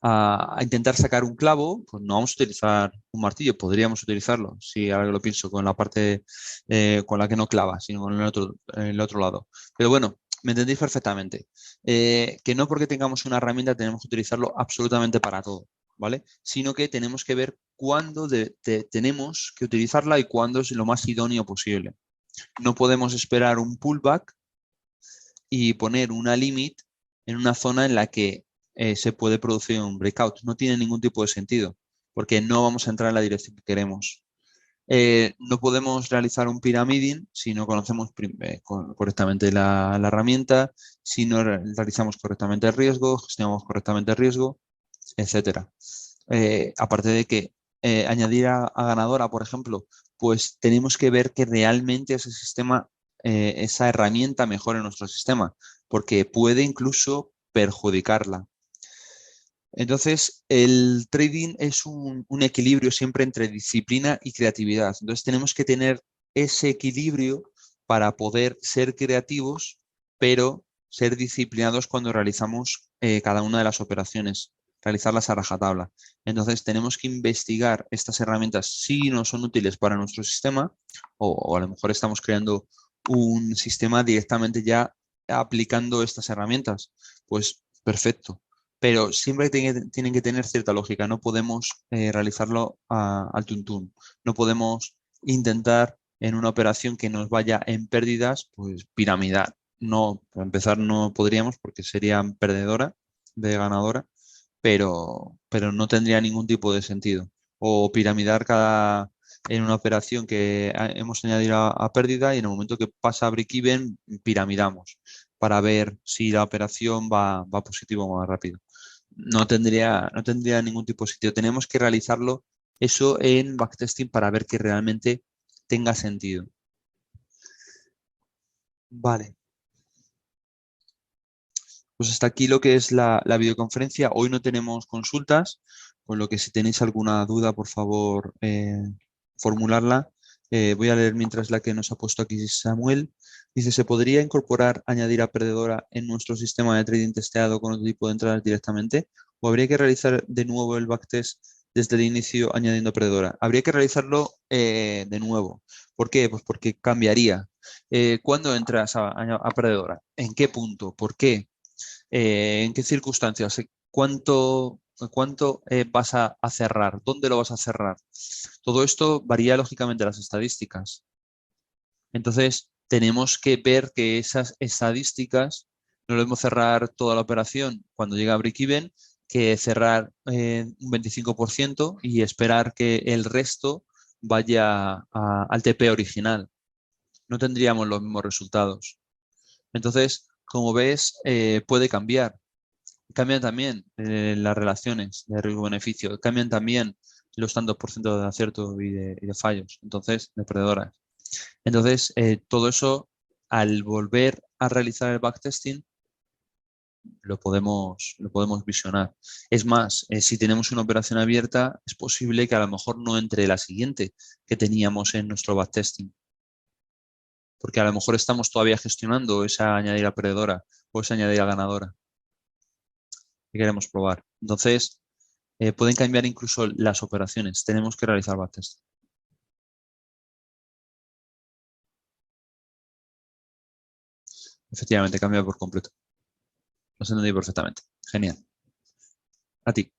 a intentar sacar un clavo, pues no vamos a utilizar un martillo, podríamos utilizarlo, si ahora que lo pienso, con la parte con la que no clava, sino con el otro lado. Pero bueno, me entendéis perfectamente. Que no porque tengamos una herramienta tenemos que utilizarlo absolutamente para todo, ¿vale? Sino que tenemos que ver cuándo tenemos que utilizarla y cuándo es lo más idóneo posible. No podemos esperar un pullback y poner una limit en una zona en la que se puede producir un breakout. No tiene ningún tipo de sentido, porque no vamos a entrar en la dirección que queremos. No podemos realizar un pyramiding si no conocemos correctamente la herramienta, si no realizamos correctamente el riesgo, gestionamos correctamente el riesgo, etcétera. Aparte de que añadir a ganadora, por ejemplo, pues tenemos que ver que realmente ese sistema, esa herramienta mejore nuestro sistema, porque puede incluso perjudicarla. Entonces, el trading es un equilibrio siempre entre disciplina y creatividad. Entonces, tenemos que tener ese equilibrio para poder ser creativos, pero ser disciplinados cuando realizamos cada una de las operaciones, realizarlas a rajatabla. Entonces, tenemos que investigar estas herramientas si no son útiles para nuestro sistema o a lo mejor estamos creando un sistema directamente ya aplicando estas herramientas. Pues perfecto, pero siempre tienen que tener cierta lógica. No podemos realizarlo al tuntún. No podemos intentar en una operación que nos vaya en pérdidas, pues piramidar. No, para empezar no podríamos porque sería perdedora de ganadora, pero no tendría ningún tipo de sentido. O piramidar en una operación que hemos añadido a pérdida y en el momento que pasa a break-even, piramidamos para ver si la operación va positivo o más rápido. No tendría ningún tipo de sentido. Tenemos que realizarlo eso en backtesting para ver que realmente tenga sentido. Vale. Pues hasta aquí lo que es la videoconferencia. Hoy no tenemos consultas, con lo que si tenéis alguna duda, por favor, formularla. Voy a leer mientras la que nos ha puesto aquí Samuel. Dice, ¿se podría incorporar, añadir a perdedora en nuestro sistema de trading testeado con otro tipo de entradas directamente? ¿O habría que realizar de nuevo el backtest desde el inicio añadiendo perdedora? Habría que realizarlo de nuevo. ¿Por qué? Pues porque cambiaría. ¿Cuándo entras a perdedora? ¿En qué punto? ¿Por qué? ¿En qué circunstancias? ¿Cuánto vas a cerrar? ¿Dónde lo vas a cerrar? Todo esto varía lógicamente de las estadísticas. Entonces, tenemos que ver que esas estadísticas no debemos cerrar toda la operación cuando llega a break-even, que cerrar un 25% y esperar que el resto vaya al TP original. No tendríamos los mismos resultados. Entonces, como ves, puede cambiar. Cambian también las relaciones de riesgo-beneficio, cambian también los tantos por ciento de acierto y de fallos, entonces, de perdedoras. Entonces, todo eso, al volver a realizar el backtesting, lo podemos visionar. Es más, si tenemos una operación abierta, es posible que a lo mejor no entre la siguiente que teníamos en nuestro backtesting, porque a lo mejor estamos todavía gestionando esa añadida perdedora o esa añadida ganadora que queremos probar. Entonces, pueden cambiar incluso las operaciones. Tenemos que realizar backtest. Efectivamente, cambia por completo. Lo entendí perfectamente. Genial. A ti.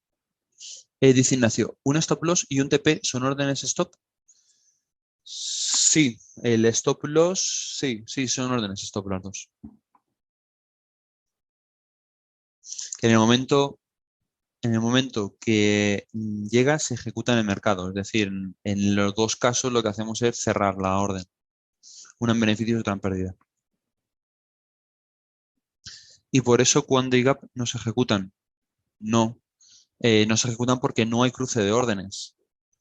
Dice Ignacio, ¿un stop loss y un TP son órdenes stop? Sí, el stop loss, sí, son órdenes stop las dos. En el momento que llega, se ejecuta en el mercado. Es decir, en los dos casos lo que hacemos es cerrar la orden. Una en beneficio y otra en pérdida. Y por eso cuando y gap no se ejecutan. No, no se ejecutan porque no hay cruce de órdenes,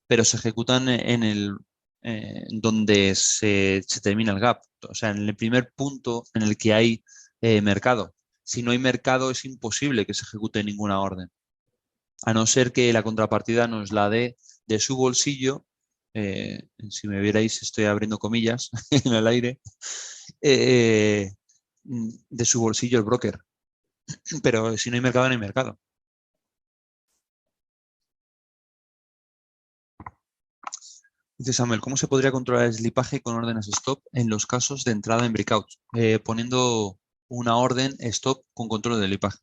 pero se ejecutan en el donde se termina el gap, o sea, en el primer punto en el que hay mercado. Si no hay mercado es imposible que se ejecute ninguna orden, a no ser que la contrapartida nos la dé de su bolsillo. Si me vierais, estoy abriendo comillas en el aire, eh, de su bolsillo el broker, pero si no hay mercado, no hay mercado. Dice Samuel, ¿cómo se podría controlar el slipaje con órdenes stop en los casos de entrada en breakout? Poniendo una orden stop con control de slipaje.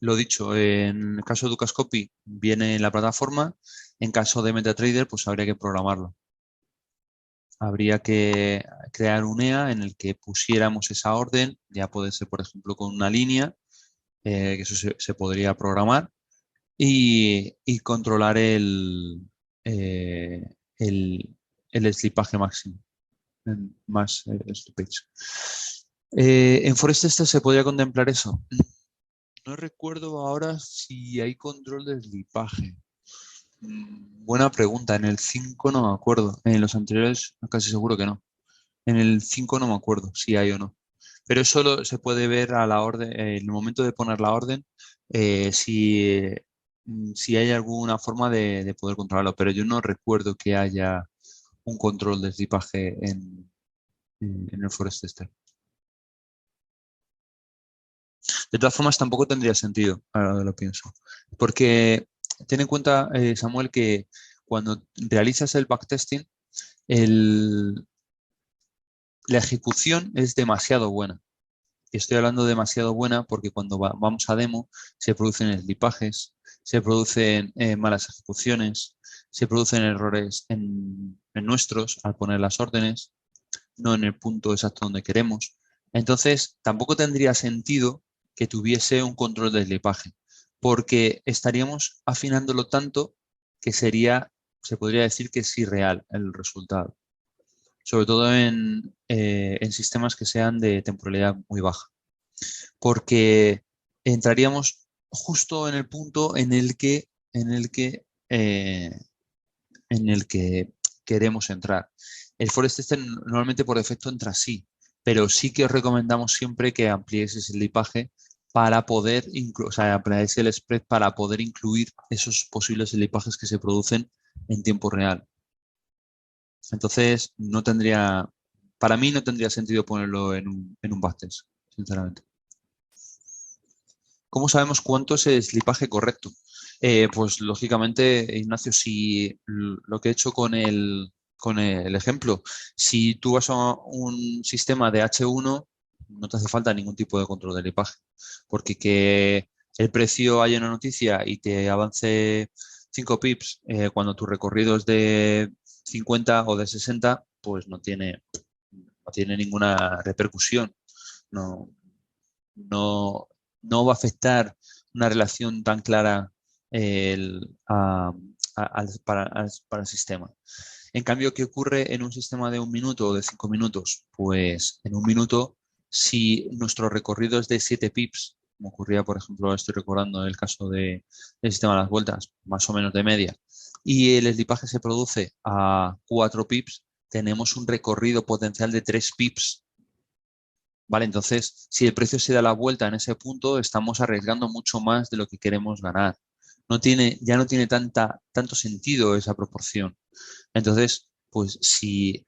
Lo dicho, en el caso de Dukascopy viene en la plataforma, en caso de MetaTrader pues habría que programarlo. Habría que crear un EA en el que pusiéramos esa orden, ya puede ser por ejemplo con una línea, que eso se podría programar, y controlar eh, el, el slipaje máximo. Más stoppage. En Forest Tester se podría contemplar eso. No recuerdo ahora si hay control de slipaje. Buena pregunta. En el 5 no me acuerdo. En los anteriores casi seguro que no. En el 5 no me acuerdo si hay o no. Pero eso se puede ver a la orden, en el momento de poner la orden, si hay alguna forma de poder controlarlo. Pero yo no recuerdo que haya un control de slipaje en el Forest Tester. De todas formas, tampoco tendría sentido, ahora que lo pienso. Porque ten en cuenta, Samuel, que cuando realizas el backtesting, el, la ejecución es demasiado buena. Y estoy hablando demasiado buena porque cuando vamos a demo se producen slipajes, se producen malas ejecuciones, se producen errores en nuestros al poner las órdenes, no en el punto exacto donde queremos. Entonces, tampoco tendría sentido que tuviese un control de slipaje, porque estaríamos afinándolo tanto que se podría decir que es irreal el resultado, sobre todo en sistemas que sean de temporalidad muy baja, porque entraríamos justo en el punto en el que queremos entrar. El Forest Tester normalmente por defecto entra así, pero sí que os recomendamos siempre que ampliéis ese slipaje para poder, o sea, ampliéis el spread para poder incluir esos posibles slipajes que se producen en tiempo real. Entonces, para mí no tendría sentido ponerlo en un backtest, sinceramente. ¿Cómo sabemos cuánto es el slipaje correcto? Pues lógicamente, Ignacio, si lo que he hecho con el ejemplo, si tú vas a un sistema de H1, no te hace falta ningún tipo de control de slipaje, porque que el precio haya una noticia y te avance 5 pips cuando tu recorrido es de 50 o de 60, pues no tiene ninguna repercusión. No, no, no va a afectar una relación tan clara para el sistema. En cambio, ¿qué ocurre en un sistema de 1 minuto o de 5 minutos? Pues en 1 minuto, si nuestro recorrido es de 7 pips, como ocurría, por ejemplo, estoy recordando el caso del sistema de las vueltas, más o menos de media, y el slipaje se produce a 4 pips, tenemos un recorrido potencial de 3 pips. Vale, entonces, si el precio se da la vuelta en ese punto, estamos arriesgando mucho más de lo que queremos ganar. Ya no tiene tanto sentido esa proporción. Entonces, pues si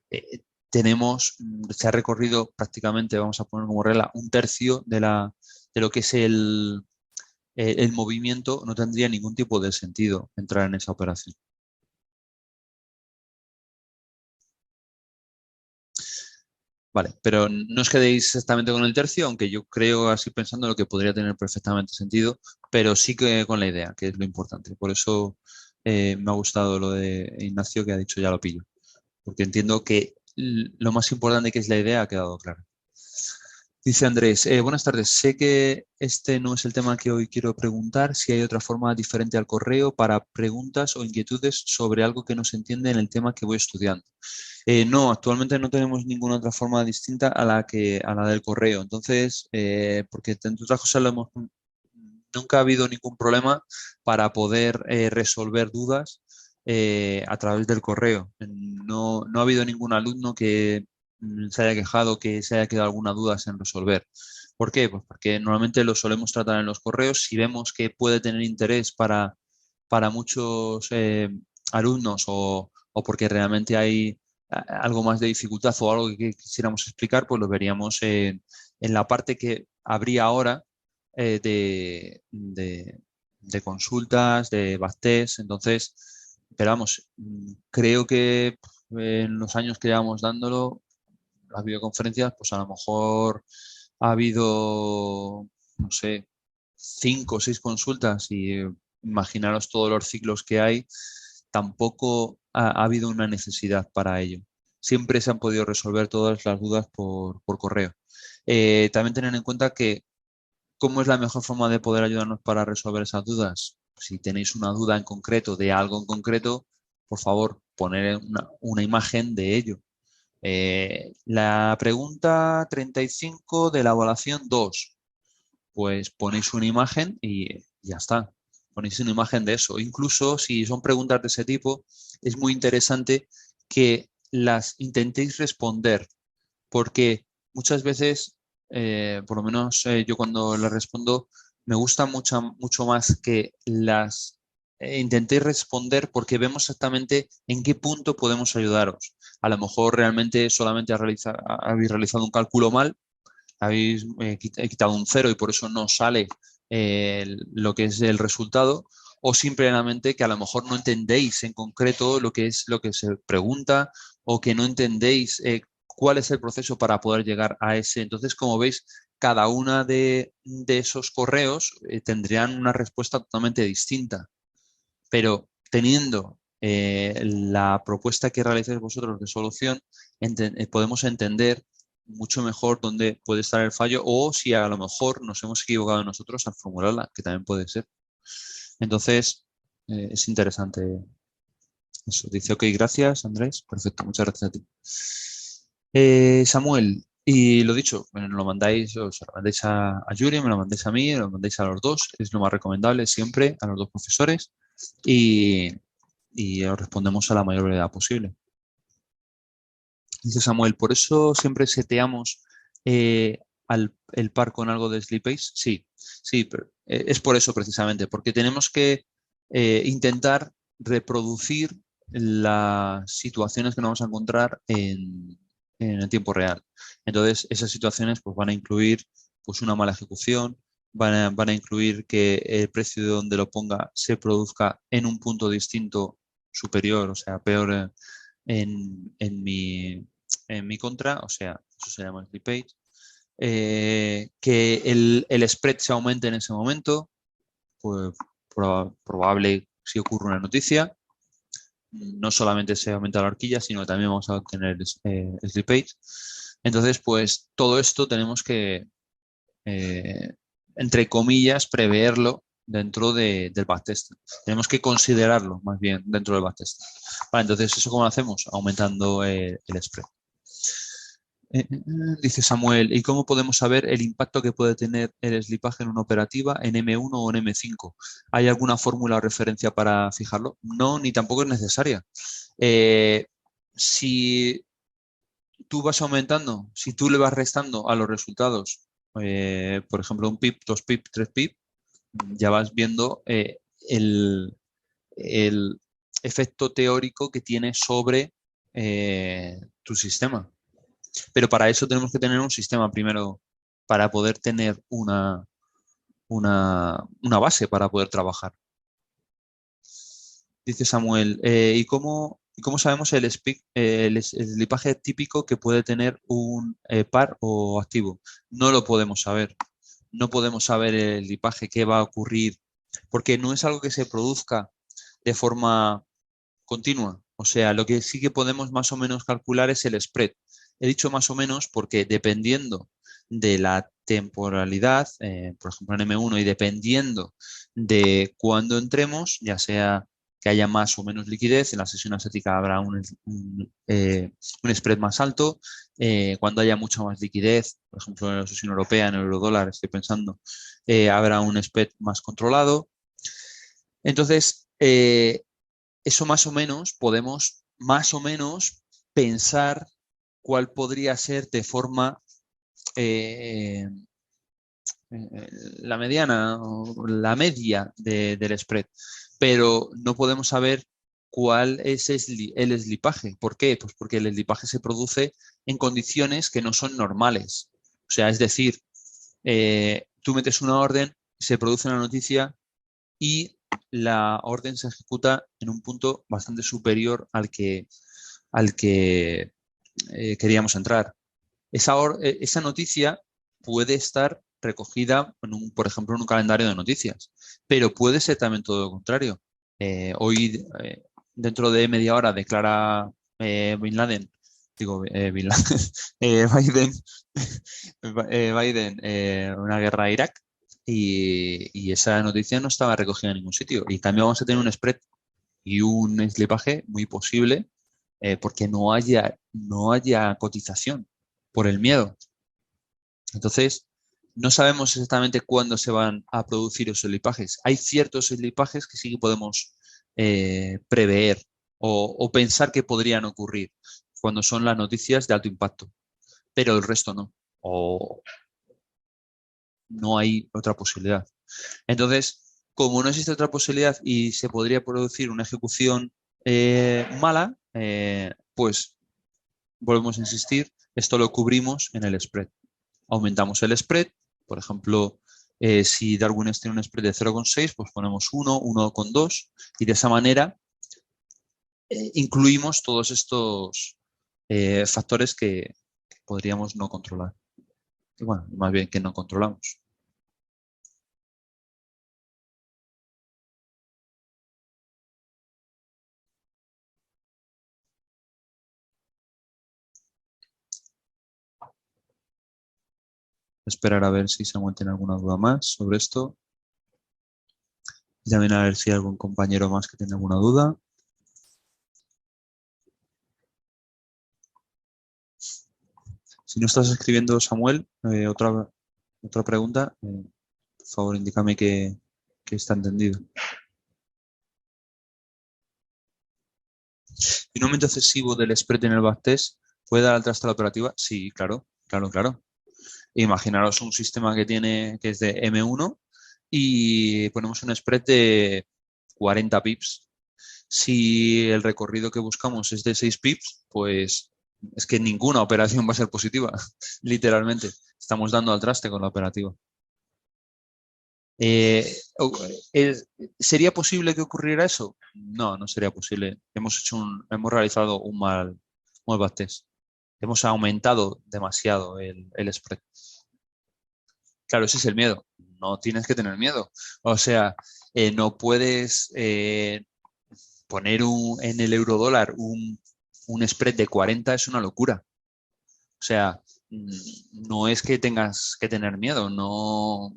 se ha recorrido prácticamente, vamos a poner como regla, un tercio de lo que es el movimiento, no tendría ningún tipo de sentido entrar en esa operación. Vale, pero no os quedéis exactamente con el tercio, aunque yo creo así pensando lo que podría tener perfectamente sentido, pero sí que con la idea, que es lo importante. Por eso me ha gustado lo de Ignacio que ha dicho ya lo pillo, porque entiendo que lo más importante que es la idea ha quedado claro. Dice Andrés, buenas tardes. Sé que este no es el tema que hoy quiero preguntar, si hay otra forma diferente al correo para preguntas o inquietudes sobre algo que no se entiende en el tema que voy estudiando. No, actualmente no tenemos ninguna otra forma distinta a la del correo. Entonces, porque entre otras cosas nunca ha habido ningún problema para poder resolver dudas a través del correo. No ha habido ningún alumno que se haya quejado, que se haya quedado alguna duda en resolver. ¿Por qué? Pues porque normalmente lo solemos tratar en los correos. Si vemos que puede tener interés para muchos alumnos o porque realmente hay algo más de dificultad o algo que quisiéramos explicar, pues lo veríamos en la parte que habría ahora de consultas, de backtest. Entonces, pero vamos, creo que en los años que llevamos dándolo, las videoconferencias, pues a lo mejor ha habido, no sé, 5 o 6 consultas y imaginaros todos los ciclos que hay, tampoco ha habido una necesidad para ello. Siempre se han podido resolver todas las dudas por correo. También tener en cuenta que ¿cómo es la mejor forma de poder ayudarnos para resolver esas dudas? Si tenéis una duda en concreto de algo en concreto, por favor, poner una imagen de ello. La pregunta 35 de la evaluación 2, pues ponéis una imagen y ya está. Ponéis una imagen de eso. Incluso si son preguntas de ese tipo, es muy interesante que las intentéis responder, porque muchas veces, por lo menos yo cuando las respondo, me gusta mucho más que las intentéis responder porque vemos exactamente en qué punto podemos ayudaros. A lo mejor realmente solamente habéis realizado un cálculo mal, habéis quitado un cero y por eso no sale lo que es el resultado, o simplemente que a lo mejor no entendéis en concreto lo que es lo que se pregunta o que no entendéis cuál es el proceso para poder llegar a ese. Entonces, como veis, cada una de esos correos tendrían una respuesta totalmente distinta, pero teniendo la propuesta que realizáis vosotros de solución, podemos entender mucho mejor dónde puede estar el fallo o si a lo mejor nos hemos equivocado nosotros al formularla, que también puede ser. Entonces, es interesante eso. Dice, ok, gracias, Andrés. Perfecto, muchas gracias a ti. Samuel, y lo dicho, me lo mandáis, o sea, lo mandáis a Yuri, me lo mandáis a mí, me lo mandáis a los dos, es lo más recomendable siempre, a los dos profesores, y, y os respondemos a la mayor brevedad posible. Dice Samuel, ¿por eso siempre seteamos el par con algo de sleep pace? Sí, sí, pero, es por eso precisamente, porque tenemos que intentar reproducir las situaciones que nos vamos a encontrar en el tiempo real. Entonces, esas situaciones pues, van a incluir pues, una mala ejecución, van a incluir que el precio de donde lo ponga se produzca en un punto distinto superior, o sea, peor en mi contra, o sea, eso se llama sleep page. Que el spread se aumente en ese momento, pues probable si ocurre una noticia. No solamente se aumenta la horquilla, sino que también vamos a obtener sleep page. Entonces, pues todo esto tenemos que, eh, entre comillas, preverlo dentro del backtest. Tenemos que considerarlo más bien dentro del backtest. Vale, entonces, ¿eso cómo lo hacemos? Aumentando el spread. Dice Samuel, ¿y cómo podemos saber el impacto que puede tener el slipaje en una operativa en M1 o en M5? ¿Hay alguna fórmula o referencia para fijarlo? No, ni tampoco es necesaria. Eh, si tú vas aumentando, si tú le vas restando a los resultados, por ejemplo, un pip, 2 pip, 3 pip, ya vas viendo el, el efecto teórico que tiene sobre tu sistema. Pero para eso tenemos que tener un sistema primero para poder tener una base para poder trabajar. Dice Samuel, ¿y cómo sabemos el slipaje típico que puede tener un par o activo? No lo podemos saber. No podemos saber el slipaje que va a ocurrir porque no es algo que se produzca de forma continua. O sea, lo que sí que podemos más o menos calcular es el spread. He dicho más o menos porque dependiendo de la temporalidad, por ejemplo en M1, y dependiendo de cuándo entremos, ya sea que haya más o menos liquidez, en la sesión asiática habrá un spread más alto, cuando haya mucha más liquidez, por ejemplo en la sesión europea, en el eurodólar, estoy pensando, habrá un spread más controlado. Entonces, eso más o menos, podemos más o menos pensar cuál podría ser de forma eh, la mediana o la media del spread, pero no podemos saber cuál es el slipaje. ¿Por qué? Pues porque el slipaje se produce en condiciones que no son normales. O sea, es decir, tú metes una orden, se produce una noticia y la orden se ejecuta en un punto bastante superior al que queríamos entrar. Esa noticia puede estar recogida, por ejemplo, en un calendario de noticias, pero puede ser también todo lo contrario. Hoy, dentro de media hora, declara Bin Laden, digo, Bin Laden, Biden, Biden una guerra a Irak y esa noticia no estaba recogida en ningún sitio. Y en cambio vamos a tener un spread y un slipaje muy posible porque no haya cotización por el miedo. Entonces, no sabemos exactamente cuándo se van a producir esos slipajes. Hay ciertos slipajes que sí que podemos prever o pensar que podrían ocurrir cuando son las noticias de alto impacto, pero el resto no. O no hay otra posibilidad. Entonces, como no existe otra posibilidad y se podría producir una ejecución mala, pues volvemos a insistir, esto lo cubrimos en el spread. Aumentamos el spread, por ejemplo, si Darwin tiene un spread de 0,6, pues ponemos 1, 1,2 y de esa manera incluimos todos estos factores que podríamos no controlar. Y bueno, más bien que no controlamos. Esperar a ver si se tiene alguna duda más sobre esto. Y también a ver si hay algún compañero más que tiene alguna duda. Si no estás escribiendo, Samuel, otra pregunta, por favor, indícame que está entendido. ¿Y un aumento excesivo del spread en el backtest puede dar al traste a la operativa? Sí, claro, claro, claro. Imaginaros un sistema que es de M1 y ponemos un spread de 40 pips. Si el recorrido que buscamos es de 6 pips, pues es que ninguna operación va a ser positiva, literalmente. Estamos dando al traste con la operativa. Eh, ¿Sería posible que ocurriera eso? No, no sería posible. Hemos realizado un mal backtest. Hemos aumentado demasiado el spread. Claro, ese es el miedo. No tienes que tener miedo. O sea, no puedes poner en el eurodólar un spread de 40, es una locura. O sea, no es que tengas que tener miedo. No,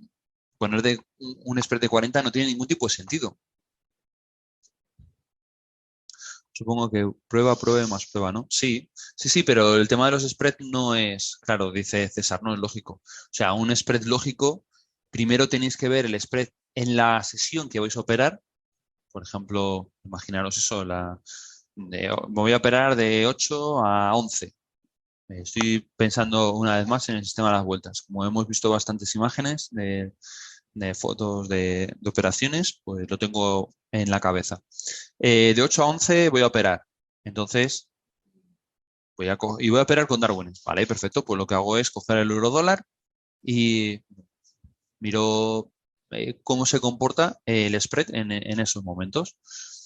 poner un spread de 40 no tiene ningún tipo de sentido. Supongo que prueba más prueba, ¿no? Sí, sí, sí, pero el tema de los spreads no es, claro, dice César, no es lógico. O sea, un spread lógico, primero tenéis que ver el spread en la sesión que vais a operar. Por ejemplo, imaginaros eso, me voy a operar de 8 a 11. Estoy pensando una vez más en el sistema de las vueltas. Como hemos visto bastantes imágenes de fotos de operaciones, pues lo tengo en la cabeza. De 8 a 11 voy a operar. Entonces, voy a operar con Darwin. Vale, perfecto. Pues lo que hago es coger el euro dólar y miro cómo se comporta el spread en esos momentos.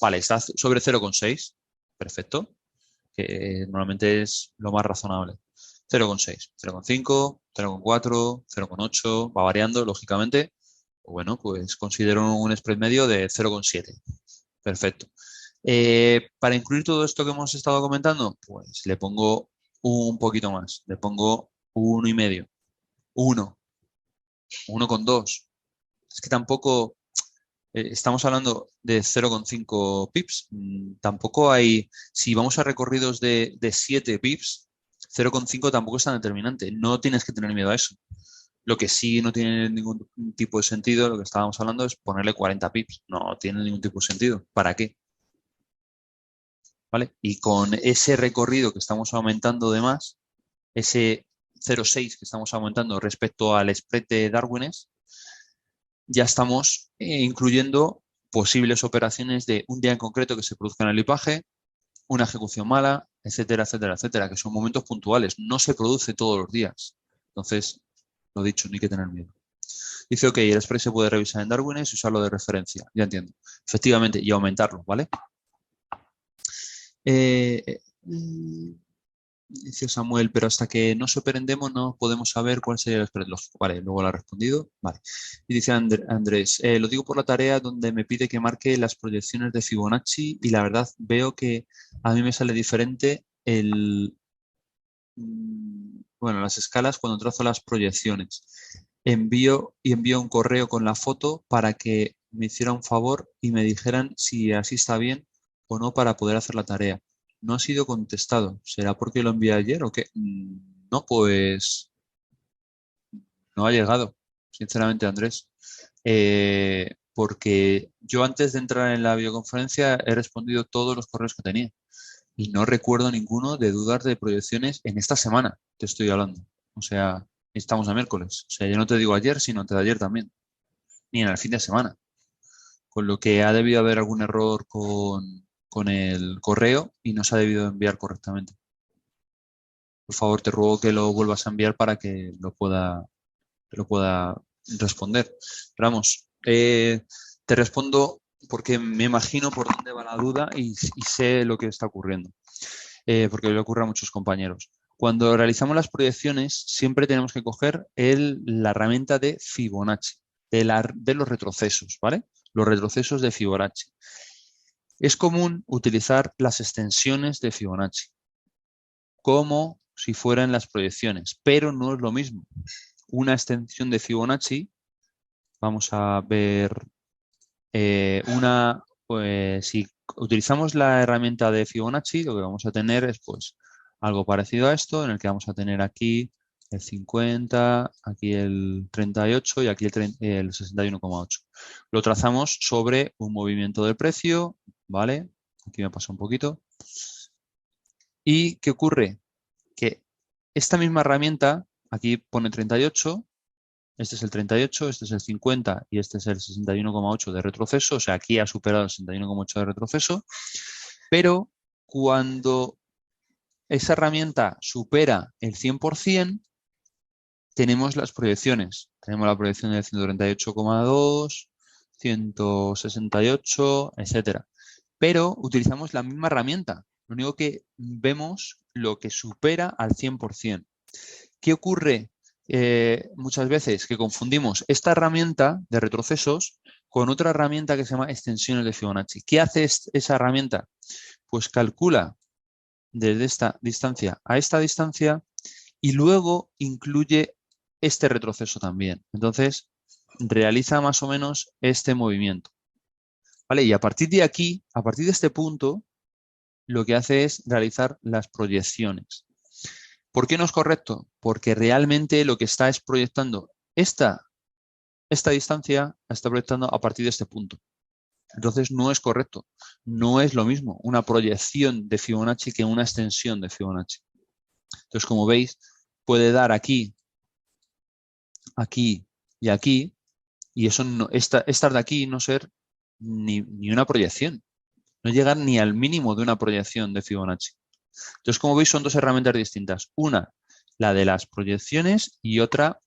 Vale, está sobre 0,6. Perfecto. Que normalmente es lo más razonable. 0,6, 0,5, 0,4, 0,8, va variando, lógicamente. Bueno, pues considero un spread medio de 0,7. Perfecto. Para incluir todo esto que hemos estado comentando, pues le pongo un poquito más, le pongo 1,5. 1, 1,2. Es que tampoco estamos hablando de 0,5 pips. Tampoco hay, si vamos a recorridos de 7 pips, 0,5 tampoco es tan determinante. No tienes que tener miedo a eso. Lo que sí no tiene ningún tipo de sentido, lo que estábamos hablando, es ponerle 40 pips. No tiene ningún tipo de sentido. ¿Para qué? ¿Vale? Y con ese recorrido que estamos aumentando de más, ese 0,6 que estamos aumentando respecto al spread de Darwin's, ya estamos incluyendo posibles operaciones de un día en concreto que se produzca en el lipaje, una ejecución mala, etcétera, etcétera, etcétera, que son momentos puntuales. No se produce todos los días. Entonces, lo dicho, no hay que tener miedo. Dice, ok, el spread se puede revisar en Darwin's y usarlo de referencia. Ya entiendo. Efectivamente, y aumentarlo, ¿vale? Dice Samuel, pero hasta que no se opere en demo no podemos saber cuál sería el spread. Vale, luego lo ha respondido. Vale. Y dice Andrés, lo digo por la tarea donde me pide que marque las proyecciones de Fibonacci y la verdad veo que a mí me sale diferente bueno, las escalas cuando trazo las proyecciones. Envío un correo con la foto para que me hiciera un favor y me dijeran si así está bien o no para poder hacer la tarea. No ha sido contestado. ¿Será porque lo envié ayer o qué? No, pues no ha llegado, sinceramente, Andrés. Porque yo antes de entrar en la videoconferencia he respondido todos los correos que tenía y no recuerdo ninguno de dudas de proyecciones en esta semana, te estoy hablando. O sea, estamos a miércoles. O sea, yo no te digo ayer, sino antes de ayer también, ni en el fin de semana. Con lo que ha debido haber algún error con el correo y no se ha debido enviar correctamente. Por favor, te ruego que lo vuelvas a enviar para que lo pueda responder. Pero vamos, te respondo porque me imagino por dónde va la duda y sé lo que está ocurriendo. Porque le ocurre a muchos compañeros. Cuando realizamos las proyecciones, siempre tenemos que coger la herramienta de Fibonacci, de los retrocesos, ¿vale? Los retrocesos de Fibonacci. Es común utilizar las extensiones de Fibonacci como si fueran las proyecciones, pero no es lo mismo. Una extensión de Fibonacci, vamos a ver pues si utilizamos la herramienta de Fibonacci, lo que vamos a tener es pues algo parecido a esto, en el que vamos a tener aquí el 50, aquí el 38 y aquí el 61,8. Lo trazamos sobre un movimiento del precio, ¿vale? Aquí me pasa un poquito. ¿Y qué ocurre? Que esta misma herramienta, aquí pone 38, este es el 38, este es el 50 y este es el 61,8 de retroceso. O sea, aquí ha superado el 61,8 de retroceso. Pero cuando esa herramienta supera el 100%, tenemos las proyecciones. Tenemos la proyección de 138,2, 168, etcétera. Pero utilizamos la misma herramienta. Lo único que vemos lo que supera al 100%. ¿Qué ocurre muchas veces? Que confundimos esta herramienta de retrocesos con otra herramienta que se llama extensiones de Fibonacci. ¿Qué hace esa herramienta? Pues calcula desde esta distancia a esta distancia y luego incluye este retroceso también. Entonces, realiza más o menos este movimiento. ¿Vale? Y a partir de aquí, a partir de este punto, lo que hace es realizar las proyecciones. ¿Por qué no es correcto? Porque realmente lo que está es proyectando esta distancia, la está proyectando a partir de este punto. Entonces no es correcto. No es lo mismo una proyección de Fibonacci que una extensión de Fibonacci. Entonces, como veis, puede dar aquí, aquí y aquí, y eso no, estar de aquí y no ser ni una proyección. No llegar ni al mínimo de una proyección de Fibonacci. Entonces, como veis, son dos herramientas distintas. Una, la de las proyecciones y otra,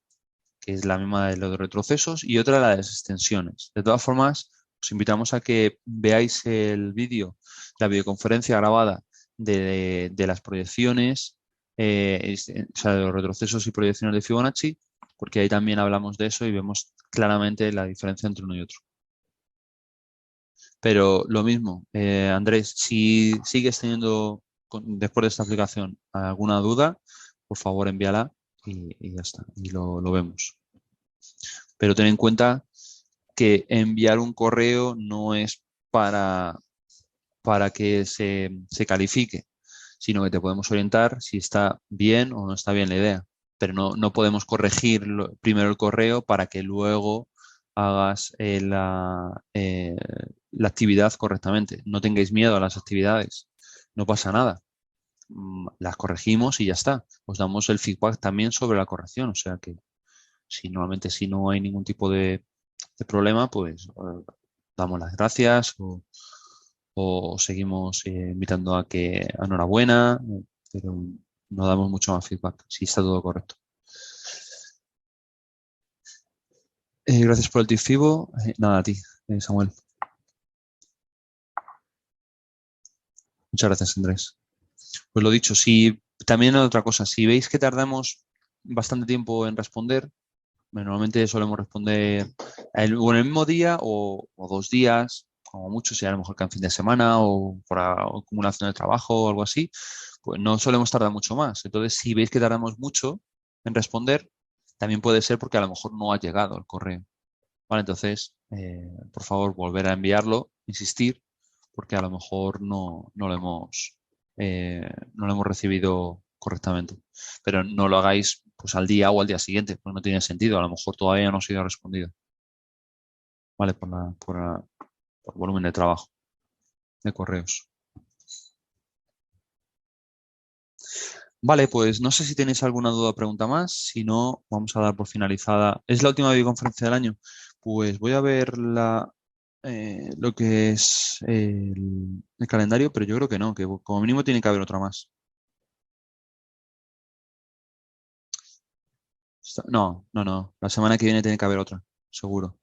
que es la misma de los retrocesos, y otra, la de las extensiones. De todas formas, os invitamos a que veáis el vídeo, la videoconferencia grabada de las proyecciones, o sea, de los retrocesos y proyecciones de Fibonacci, porque ahí también hablamos de eso y vemos claramente la diferencia entre uno y otro. Pero lo mismo, Andrés, si sigues teniendo, después de esta aplicación, alguna duda, por favor envíala, y ya está, y lo vemos. Pero ten en cuenta que enviar un correo no es para que se califique, sino que te podemos orientar si está bien o no está bien la idea. Pero no podemos corregir primero el correo para que luego hagas la actividad correctamente. No tengáis miedo a las actividades, no pasa nada. Las corregimos y ya está. Os damos el feedback también sobre la corrección, o sea que normalmente si no hay ningún tipo de problema, pues damos las gracias o seguimos invitando a que enhorabuena, pero no damos mucho más feedback si está todo correcto. Gracias por el tip, Fibo. Nada, a ti, Samuel. Muchas gracias, Andrés. Pues lo dicho, si también otra cosa, si veis que tardamos bastante tiempo en responder, normalmente solemos responder o en el mismo día o 2 días, como mucho, si a lo mejor que en fin de semana o por acumulación de trabajo o algo así, pues no solemos tardar mucho más. Entonces, si veis que tardamos mucho en responder, también puede ser porque a lo mejor no ha llegado el correo. Vale, entonces, por favor, volver a enviarlo, insistir, porque a lo mejor no lo hemos recibido correctamente. Pero no lo hagáis pues al día o al día siguiente, porque no tiene sentido. A lo mejor todavía no ha sido respondido. Vale, por volumen de trabajo de correos. Vale, pues no sé si tenéis alguna duda o pregunta más. Si no, vamos a dar por finalizada. ¿Es la última videoconferencia del año? Pues voy a ver lo que es el calendario, pero yo creo que no, que como mínimo tiene que haber otra más. No. La semana que viene tiene que haber otra, seguro.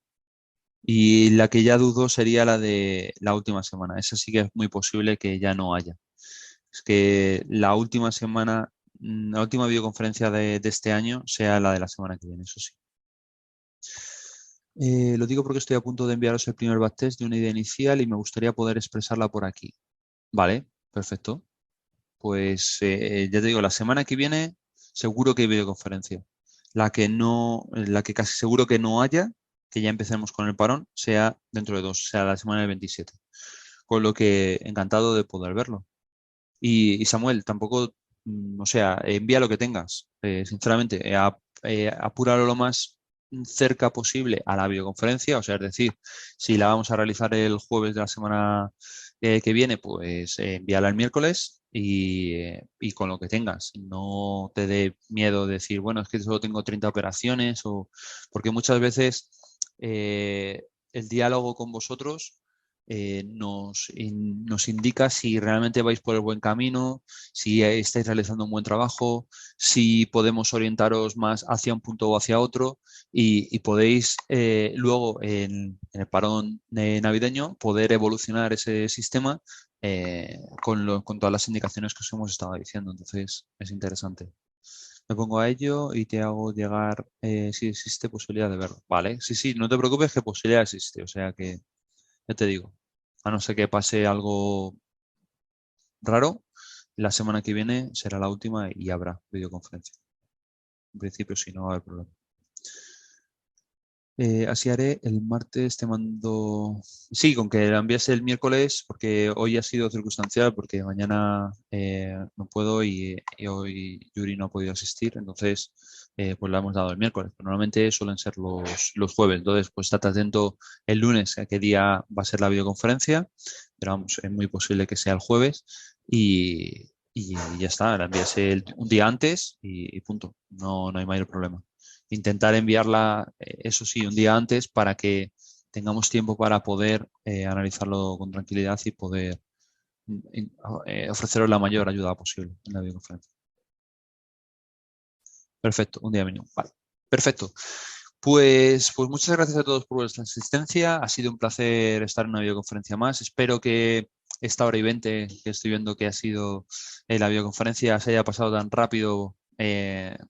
Y la que ya dudo sería la de la última semana. Esa sí que es muy posible que ya no haya. Es que la última semana, la última videoconferencia de este año sea la de la semana que viene, eso sí. Lo digo porque estoy a punto de enviaros el primer backtest de una idea inicial y me gustaría poder expresarla por aquí. Vale, perfecto. Pues ya te digo, la semana que viene seguro que hay videoconferencia. La que casi seguro que no haya, que ya empecemos con el parón, sea dentro de 2, sea la semana del 27. Con lo que encantado de poder verlo. Y Samuel, tampoco, o sea, envía lo que tengas. Sinceramente, apúralo lo más cerca posible a la videoconferencia, o sea, es decir, si la vamos a realizar el jueves de la semana que viene, pues envíala el miércoles y con lo que tengas. No te dé miedo decir, bueno, es que solo tengo 30 operaciones, porque muchas veces el diálogo con vosotros nos indica si realmente vais por el buen camino, si estáis realizando un buen trabajo, si podemos orientaros más hacia un punto o hacia otro y podéis luego en el parón navideño poder evolucionar ese sistema con todas las indicaciones que os hemos estado diciendo. Entonces es interesante. Me pongo a ello y te hago llegar si existe posibilidad de verlo. Vale, sí, no te preocupes que posibilidad existe. O sea que ya te digo, a no ser que pase algo raro, la semana que viene será la última y habrá videoconferencia. En principio, si no va a haber problema. Así haré el martes, te mando... Sí, con que la envíes el miércoles, porque hoy ha sido circunstancial, porque mañana no puedo y hoy Yuri no ha podido asistir, entonces pues la hemos dado el miércoles. Pero normalmente suelen ser los jueves, entonces pues estate atento el lunes a qué día va a ser la videoconferencia, pero vamos, es muy posible que sea el jueves y ya está, la envías un día antes y punto, no hay mayor problema. Intentar enviarla, eso sí, un día antes para que tengamos tiempo para poder analizarlo con tranquilidad y poder ofreceros la mayor ayuda posible en la videoconferencia. Perfecto, un día mínimo. Vale, perfecto. Pues muchas gracias a todos por vuestra asistencia. Ha sido un placer estar en una videoconferencia más. Espero que esta hora y 20 que estoy viendo que ha sido la videoconferencia se haya pasado tan rápido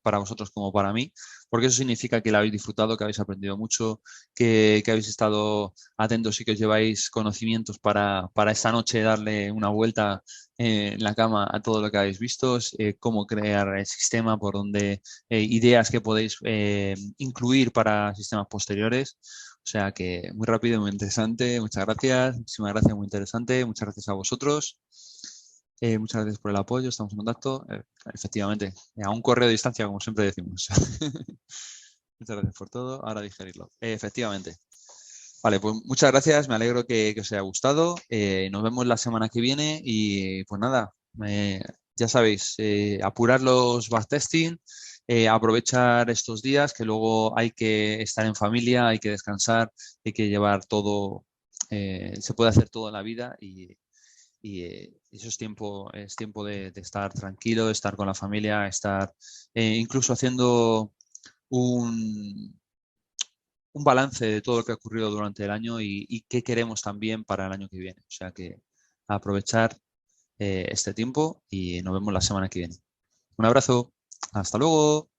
para vosotros como para mí, porque eso significa que la habéis disfrutado, que habéis aprendido mucho, que habéis estado atentos y que os lleváis conocimientos para esta noche darle una vuelta en la cama a todo lo que habéis visto, cómo crear el sistema, por donde ideas que podéis incluir para sistemas posteriores. O sea que muy rápido, muy interesante. Muchas gracias. Muchísimas gracias, muy interesante. Muchas gracias a vosotros. Muchas gracias por el apoyo. Estamos en contacto. Efectivamente, a un correo de distancia, como siempre decimos. Muchas gracias por todo. Ahora digerirlo. Efectivamente. Vale, pues muchas gracias. Me alegro que os haya gustado. Nos vemos la semana que viene y pues nada, ya sabéis, apurar los backtesting, aprovechar estos días que luego hay que estar en familia, hay que descansar, hay que llevar todo, se puede hacer todo en la vida y eso es tiempo de estar tranquilo, de estar con la familia, estar incluso haciendo un, un balance de todo lo que ha ocurrido durante el año y qué queremos también para el año que viene. O sea que aprovechar este tiempo y nos vemos la semana que viene. Un abrazo, hasta luego.